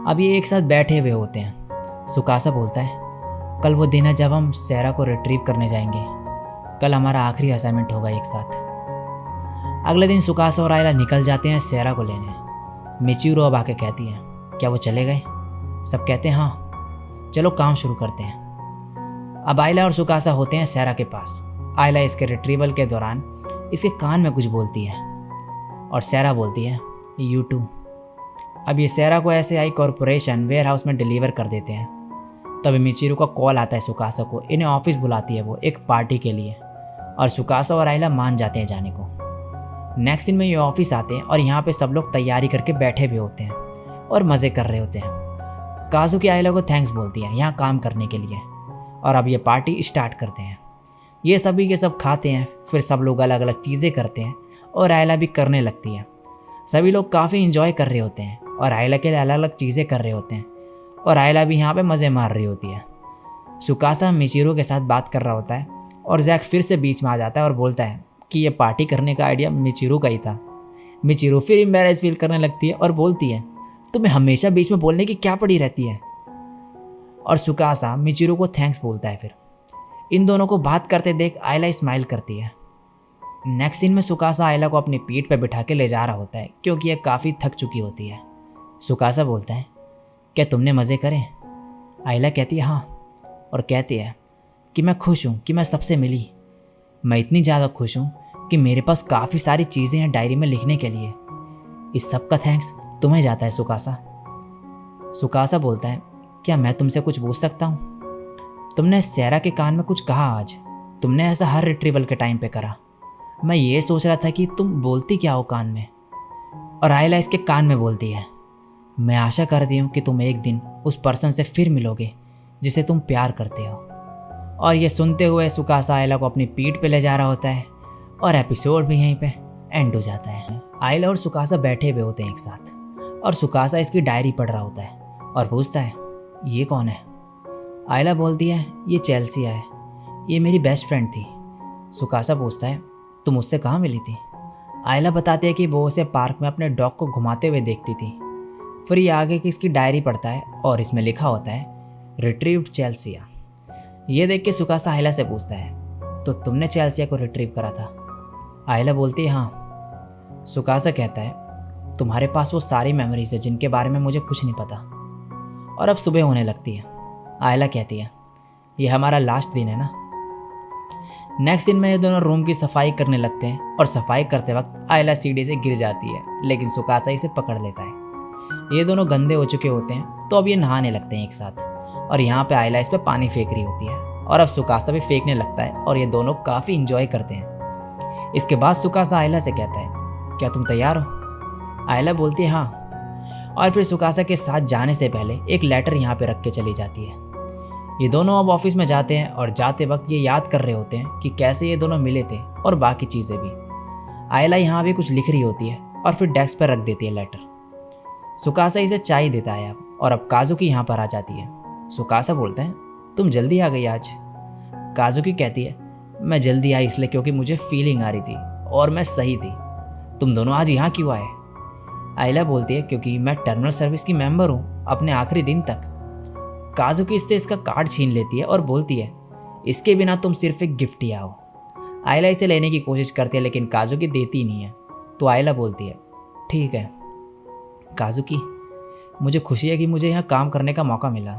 अब ये एक साथ बैठे हुए होते हैं। सुकासा बोलता है, कल वो दिन है जब हम सेरा को रिट्रीव करने जाएंगे। कल हमारा आखिरी असाइनमेंट होगा एक साथ। अगले दिन सुकासा और आयला निकल जाते हैं सेरा को लेने। मिचिरू अब आके कहती है, क्या वो चले गए? सब कहते हैं हाँ, चलो काम शुरू करते हैं। अब आयला और सुकासा होते हैं सेरा के पास। आयला इसके रिट्रीवल के दौरान इसके कान में कुछ बोलती है और सेरा बोलती है, यू टू। अब ये सेरा को SAI कॉरपोरेशन वेयर हाउस में डिलीवर कर देते हैं। तभी मिचिरू का कॉल आता है सुकासा को। इन्हें ऑफिस बुलाती है वो एक पार्टी के लिए और सुकासा और आयला मान जाते हैं जाने को। नेक्स्ट दिन में ये ऑफिस आते हैं और यहाँ पे सब लोग तैयारी करके बैठे हुए होते हैं और मज़े कर रहे होते हैं। काजुकी आयला को थैंक्स बोलती है यहाँ काम करने के लिए और अब ये पार्टी स्टार्ट करते हैं। ये सभी के सब खाते हैं, फिर सब लोग अलग अलग चीज़ें करते हैं और आयला भी करने लगती है। सभी लोग काफ़ी इंजॉय कर रहे होते हैं और आयला के लिए अलग अलग चीज़ें कर रहे होते हैं और आयला भी यहाँ पे मज़े मार रही होती है। सुकासा मिचिरू के साथ बात कर रहा होता है और जैक फिर से बीच में आ जाता है और बोलता है कि ये पार्टी करने का आइडिया मिचिरू का ही था। मिचिरू फिर एम्बैरेस फील करने लगती है और बोलती है, तुम्हें हमेशा बीच में बोलने की क्या पड़ी रहती है? और सुकासा मिचिरू को थैंक्स बोलता है। फिर इन दोनों को बात करते देख आयला स्माइल करती है। नेक्स्ट सीन में सुकासा आयला को अपनी पीठ पर बिठा के ले जा रहा होता है क्योंकि यह काफ़ी थक चुकी होती है। सुकासा बोलता है, क्या तुमने मज़े करे? आयला कहती है हाँ, और कहती है कि मैं खुश हूँ कि मैं सबसे मिली। मैं इतनी ज़्यादा खुश हूँ कि मेरे पास काफ़ी सारी चीज़ें हैं डायरी में लिखने के लिए। इस सब का थैंक्स तुम्हें जाता है सुकासा। सुकासा बोलता है, क्या मैं तुमसे कुछ पूछ सकता हूँ? तुमने सेरा के कान में कुछ कहा आज। तुमने ऐसा हर रिट्रीवल के टाइम पे करा। मैं ये सोच रहा था कि तुम बोलती क्या हो कान में। और आयला इसके कान में बोलती है, मैं आशा करती हूँ कि तुम एक दिन उस पर्सन से फिर मिलोगे जिसे तुम प्यार करते हो। और ये सुनते हुए सुकासा आयला को अपनी पीठ पे ले जा रहा होता है और एपिसोड भी यहीं पे एंड हो जाता है। आयला और सुकासा बैठे हुए होते हैं एक साथ और सुकासा इसकी डायरी पढ़ रहा होता है और पूछता है, ये कौन है? आयला बोलती है, ये चेल्सिया है, ये मेरी बेस्ट फ्रेंड थी। सुकासा पूछता है, तुम उससे कहाँ मिली थी? आयला बताती है कि वो उसे पार्क में अपने डॉग को घुमाते हुए देखती थी। फिर ये आगे की इसकी डायरी पढ़ता है और इसमें लिखा होता है, रिट्रीव्ड चेल्सिया। ये देख के सुकासा आयला से पूछता है, तो तुमने चेल्सिया को रिट्रीव करा था? आयला बोलती है हाँ। सुकासा कहता है, तुम्हारे पास वो सारी मेमोरीज है जिनके बारे में मुझे कुछ नहीं पता। और अब सुबह होने लगती है। आयला कहती है, ये हमारा लास्ट दिन है ना। नेक्स्ट दिन में ये दोनों रूम की सफाई करने लगते हैं और सफाई करते वक्त आयला सीढ़ी से गिर जाती है, लेकिन सुकासा इसे पकड़ लेता है। ये दोनों गंदे हो चुके होते हैं तो अब ये नहाने लगते हैं एक साथ और यहाँ पे आयला इस पर पानी फेंक रही होती है और अब सुकासा भी फेंकने लगता है और ये दोनों काफ़ी इंजॉय करते हैं। इसके बाद सुकासा आयला से कहता है, क्या तुम तैयार हो? आयला बोलती है हाँ। और फिर सुकासा के साथ जाने से पहले एक लेटर यहाँ पे रख के चली जाती है। ये दोनों अब ऑफिस में जाते हैं और जाते वक्त ये याद कर रहे होते हैं कि कैसे ये दोनों मिले थे और बाकी चीज़ें भी। आयला यहाँ भी कुछ लिख रही होती है और फिर डेस्क पर रख देती है लेटर। सुकासा इसे चाय देता है अब और अब काजुकी यहाँ पर आ जाती है। सुकासा बोलता है, तुम जल्दी आ गई आज। काजुकी कहती है, मैं जल्दी आई इसलिए क्योंकि मुझे फीलिंग आ रही थी और मैं सही थी। तुम दोनों आज यहाँ क्यों आए? आयला बोलती है, क्योंकि मैं टर्मिनल सर्विस की मेंबर हूँ अपने आखिरी दिन तक। काजुकी इससे इसका कार्ड छीन लेती है और बोलती है, इसके बिना तुम सिर्फ एक गिफ्ट ही आओ। आयला इसे लेने की कोशिश करती है लेकिन काजुकी देती नहीं है। तो आयला बोलती है, ठीक है काजुकी, मुझे खुशी है कि मुझे यहाँ काम करने का मौका मिला।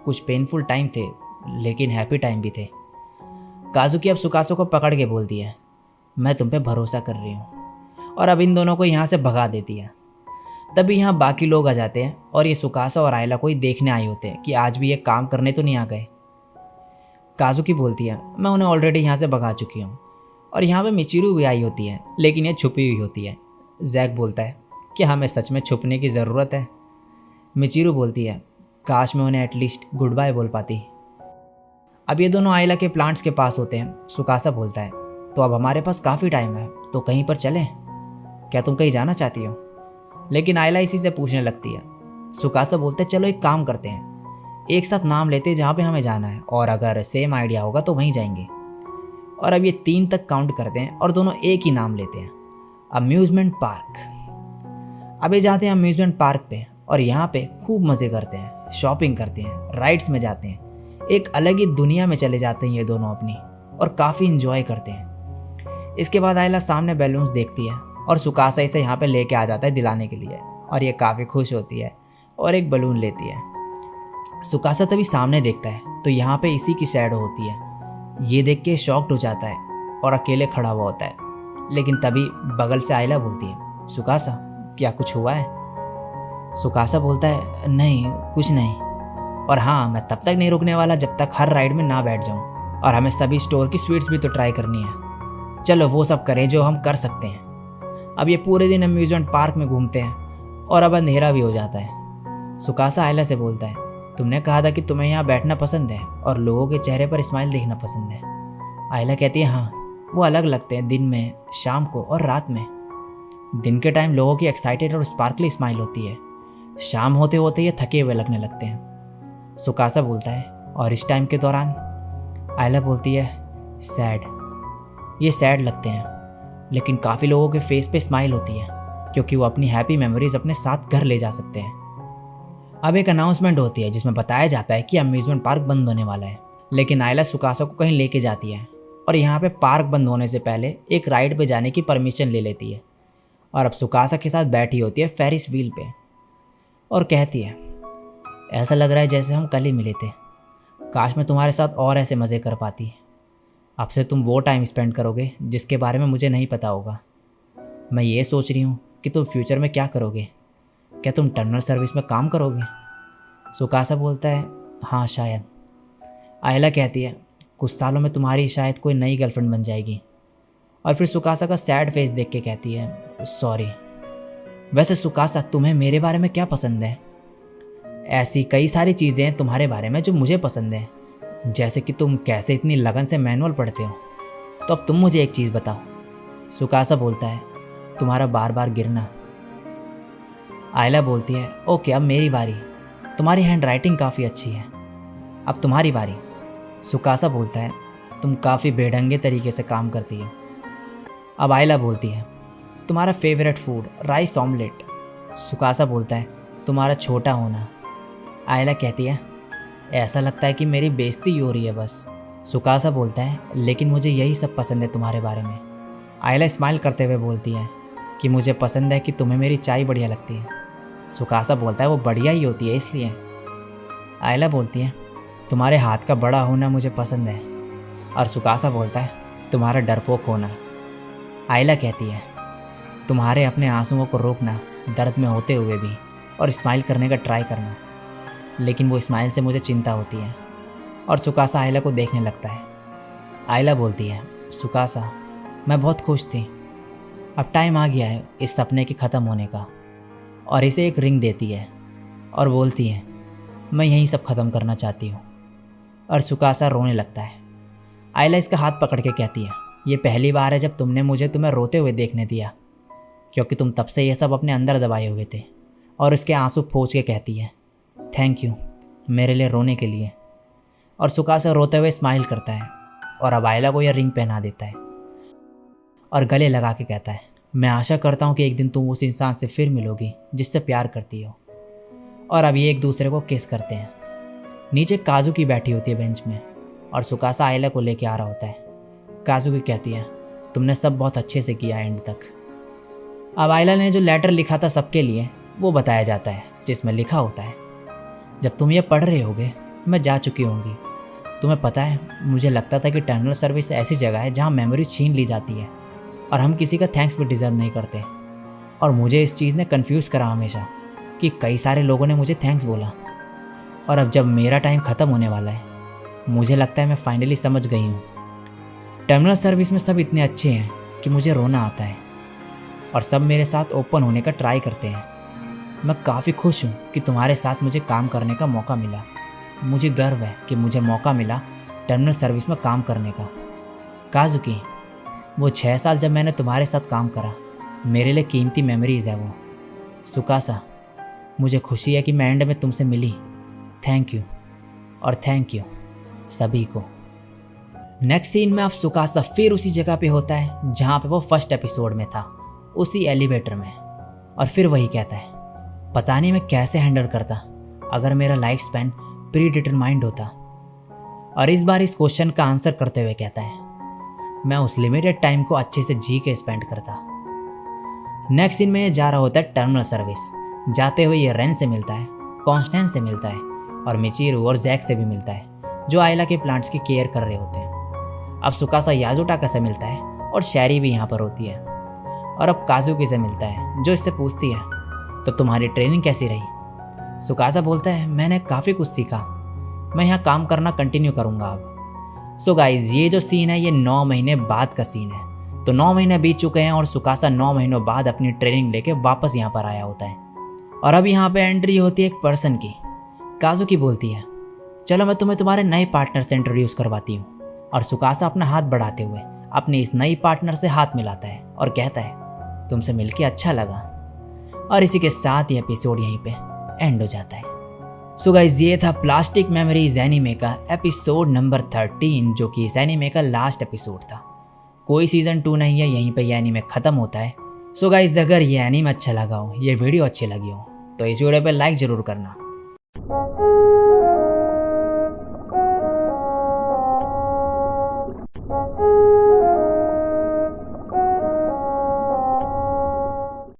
कुछ पेनफुल टाइम थे लेकिन हैप्पी टाइम भी थे। काजुकी अब सुकासा को पकड़ के बोलती है, मैं तुम पे भरोसा कर रही हूँ, और अब इन दोनों को यहाँ से भगा देती है। तभी यहाँ बाकी लोग आ जाते हैं और ये सुकासा और आयला को ही देखने आए होते हैं कि आज भी ये काम करने तो नहीं आ गए। काजुकी बोलती है, मैं उन्हें ऑलरेडी यहाँ से भगा चुकी हूँ। और यहाँ पे मिचिरू भी आई होती है, लेकिन ये छुपी हुई होती है। जैक बोलता है कि हमें सच में छुपने की ज़रूरत है। मिचिरू बोलती है काश मैं उन्हें एटलीस्ट गुड बाय बोल पाती। अब ये दोनों आइला के प्लांट्स के पास होते हैं। सुकासा बोलता है तो अब हमारे पास काफ़ी टाइम है, तो कहीं पर चलें, क्या तुम कहीं जाना चाहती हो? लेकिन आइला इसी से पूछने लगती है। सुकासा बोलते हैं चलो एक काम करते हैं, एक साथ नाम लेते हैं जहाँ पे हमें जाना है, और अगर सेम आइडिया होगा तो वहीं जाएंगे। और अब ये 3 तक काउंट करते हैं और दोनों एक ही नाम लेते हैं, अम्यूज़मेंट पार्क। अब ये जाते हैं अम्यूज़मेंट पार्क पे और यहाँ पे खूब मज़े करते हैं, शॉपिंग करते हैं, राइड्स में जाते हैं, एक अलग ही दुनिया में चले जाते हैं ये दोनों अपनी, और काफ़ी इंजॉय करते हैं। इसके बाद आइला सामने बैलून्स देखती है और सुकासा इसे यहाँ पे लेके आ जाता है दिलाने के लिए, और ये काफ़ी खुश होती है और एक बलून लेती है। सुकासा तभी सामने देखता है तो यहाँ पे इसी की शैडो होती है। ये देख के शॉक्ड हो जाता है और अकेले खड़ा हुआ होता है। लेकिन तभी बगल से आइला बोलती है सुकासा क्या कुछ हुआ है? सुकासा बोलता है नहीं कुछ नहीं, और हाँ मैं तब तक नहीं रुकने वाला जब तक हर राइड में ना बैठ जाऊँ, और हमें सभी स्टोर की स्वीट्स भी तो ट्राई करनी है। चलो वो सब करें जो हम कर सकते हैं। अब ये पूरे दिन अम्यूज़मेंट पार्क में घूमते हैं और अब अंधेरा भी हो जाता है। सुकासा आइला से बोलता है तुमने कहा था कि तुम्हें यहाँ बैठना पसंद है और लोगों के चेहरे पर स्माइल देखना पसंद है। आइला कहती है हाँ, वो अलग लगते हैं दिन में, शाम को और रात में। दिन के टाइम लोगों की एक्साइटेड और स्पार्कली स्माइल होती है, शाम होते होते ये थके हुए लगने लगते हैं। सुकासा बोलता है और इस टाइम के दौरान? आइला बोलती है सैड, ये सैड लगते हैं, लेकिन काफ़ी लोगों के फेस पे स्माइल होती है क्योंकि वो अपनी हैप्पी मेमोरीज अपने साथ घर ले जा सकते हैं। अब एक अनाउंसमेंट होती है जिसमें बताया जाता है कि अम्यूज़मेंट पार्क बंद होने वाला है, लेकिन आइला सुकासा को कहीं लेके जाती है और यहाँ पे पार्क बंद होने से पहले एक राइड पे जाने की परमिशन ले लेती है, और अब सुकासा के साथ बैठी होती है फेरिस व्हील पे और कहती है ऐसा लग रहा है जैसे हम कल ही मिले थे, काश मैं तुम्हारे साथ और ऐसे मज़े कर पाती। अब से तुम वो टाइम स्पेंड करोगे जिसके बारे में मुझे नहीं पता होगा। मैं ये सोच रही हूँ कि तुम फ्यूचर में क्या करोगे, क्या तुम टर्नल सर्विस में काम करोगे? सुकासा बोलता है हाँ शायद। आइला कहती है कुछ सालों में तुम्हारी शायद कोई नई गर्लफ्रेंड बन जाएगी, और फिर सुकासा का सैड फेस देख के कहती है सॉरी। वैसे सुकासा तुम्हें मेरे बारे में क्या पसंद है? ऐसी कई सारी चीज़ें हैं तुम्हारे बारे में जो मुझे पसंद है, जैसे कि तुम कैसे इतनी लगन से मैनुअल पढ़ते हो। तो अब तुम मुझे एक चीज़ बताओ। सुकासा बोलता है तुम्हारा बार बार गिरना। आइला बोलती है ओके अब मेरी बारी, तुम्हारी हैंड राइटिंग काफ़ी अच्छी है, अब तुम्हारी बारी। सुकासा बोलता है तुम काफ़ी बेढंगे तरीके से काम करती हो। अब आइला बोलती है तुम्हारा फेवरेट फूड राइस ऑमलेट। सुकासा बोलता है तुम्हारा छोटा होना। आइला कहती है ऐसा लगता है कि मेरी बेइज्जती हो रही है बस। सुकासा बोलता है लेकिन मुझे यही सब पसंद है तुम्हारे बारे में। आइला स्माइल करते हुए बोलती है कि मुझे पसंद है कि तुम्हें मेरी चाय बढ़िया लगती है। सुकासा बोलता है वो बढ़िया ही होती है इसलिए। आइला बोलती है तुम्हारे हाथ का बड़ा होना मुझे पसंद है, और सुकासा बोलता है तुम्हारा डरपोक होना। आइला कहती है तुम्हारे अपने आंसुओं को रोकना दर्द में होते हुए भी, और स्माइल करने का ट्राई करना, लेकिन वो स्माइल से मुझे चिंता होती है। और सुकासा आइला को देखने लगता है। आइला बोलती है सुकासा मैं बहुत खुश थी, अब टाइम आ गया है इस सपने के ख़त्म होने का, और इसे एक रिंग देती है और बोलती है मैं यहीं सब ख़त्म करना चाहती हूँ। और सुकासा रोने लगता है। आइला इसका हाथ पकड़ के कहती है ये पहली बार है जब तुमने मुझे तुम्हें रोते हुए देखने दिया, क्योंकि तुम तब से ये सब अपने अंदर दबाए हुए थे। और उसके आंसू पोंछ के कहती है थैंक यू मेरे लिए रोने के लिए। और सुकासा रोते हुए स्माइल करता है और अब आइला को यह रिंग पहना देता है और गले लगा के कहता है मैं आशा करता हूँ कि एक दिन तुम उस इंसान से फिर मिलोगी जिससे प्यार करती हो। और अब ये एक दूसरे को किस करते हैं। नीचे काजुकी बैठी होती है बेंच में, और सुकासा आइला को लेके आ रहा होता है। काजुकी कहती है तुमने सब बहुत अच्छे से किया एंड तक। अब आइला ने जो लेटर लिखा था सबके लिए वो बताया जाता है, जिसमें लिखा होता है जब तुम ये पढ़ रहे होगे मैं जा चुकी होंगी। तुम्हें पता है मुझे लगता था कि टर्नल सर्विस ऐसी जगह है जहाँ मेमोरी छीन ली जाती है और हम किसी का थैंक्स भी डिज़र्व नहीं करते। और मुझे इस चीज़ ने कन्फ्यूज़ करा हमेशा कि कई सारे लोगों ने मुझे थैंक्स बोला, और अब जब मेरा टाइम ख़त्म होने वाला है मुझे लगता है मैं फाइनली समझ गई हूँ टर्मिनल सर्विस में सब इतने अच्छे हैं कि मुझे रोना आता है और सब मेरे साथ ओपन होने का ट्राई करते हैं। मैं काफ़ी खुश हूँ कि तुम्हारे साथ मुझे काम करने का मौका मिला। मुझे गर्व है कि मुझे मौका मिला टर्मिनल सर्विस में काम करने का। काजुकी, वो 6 साल जब मैंने तुम्हारे साथ काम करा, मेरे लिए कीमती मेमोरीज है वो। सुकासा, मुझे खुशी है कि मैं एंड में तुमसे मिली। थैंक यू और थैंक यू सभी को। नेक्स्ट सीन में अब सुकासा फिर उसी जगह पे होता है जहाँ पे वो फर्स्ट एपिसोड में था, उसी एलिवेटर में। और फिर वही कहता है, पता नहीं मैं कैसे हैंडल करता अगर मेरा लाइफ स्पैन प्री डिटरमाइंड होता। और इस बार इस क्वेश्चन का आंसर करते हुए कहता है, मैं उस लिमिटेड टाइम को अच्छे से जी के स्पेंड करता। नेक्स्ट सीन में ये जा रहा होता है टर्मिनल सर्विस। जाते हुए ये रेन से मिलता है, कॉन्स्टेंस से मिलता है और मिचिरू और जैक से भी मिलता है, जो आयला के प्लांट्स की केयर कर रहे होते हैं। अब सुकासा याजुटाका से मिलता है और शैरी भी यहाँ पर होती है। और अब काजुकी से मिलता है, जो इससे पूछती है, तो तुम्हारी ट्रेनिंग कैसी रही? सुकासा बोलता है, मैंने काफ़ी कुछ सीखा, मैं यहाँ काम करना कंटिन्यू करूँगा अब। सो गाइज, ये जो सीन है ये 9 महीने बाद का सीन है। तो 9 महीने बीत चुके हैं और सुकासा 9 महीनों बाद अपनी ट्रेनिंग लेके वापस यहाँ पर आया होता है। और अब यहाँ पे एंट्री होती है एक पर्सन की। काजुकी बोलती है, चलो मैं तुम्हें तुम्हारे नए पार्टनर से इंट्रोड्यूस करवाती हूँ। और सुकासा अपना हाथ बढ़ाते हुए अपने इस नई पार्टनर से हाथ मिलाता है और कहता है, तुमसे मिलके अच्छा लगा। और इसी के साथ ये एपिसोड यहीं पे एंड हो जाता है। सो गाइस, ये था प्लास्टिक मेमोरीज एनीमे का एपिसोड नंबर 13, जो कि इस एनीमे का लास्ट एपिसोड था। कोई सीजन 2 नहीं है, यहीं पे ये एनीमे खत्म होता है। सो गाइस, अगर ये एनीमे अच्छा लगा हो, ये वीडियो अच्छी लगी हो, तो इस वीडियो पे लाइक जरूर करना।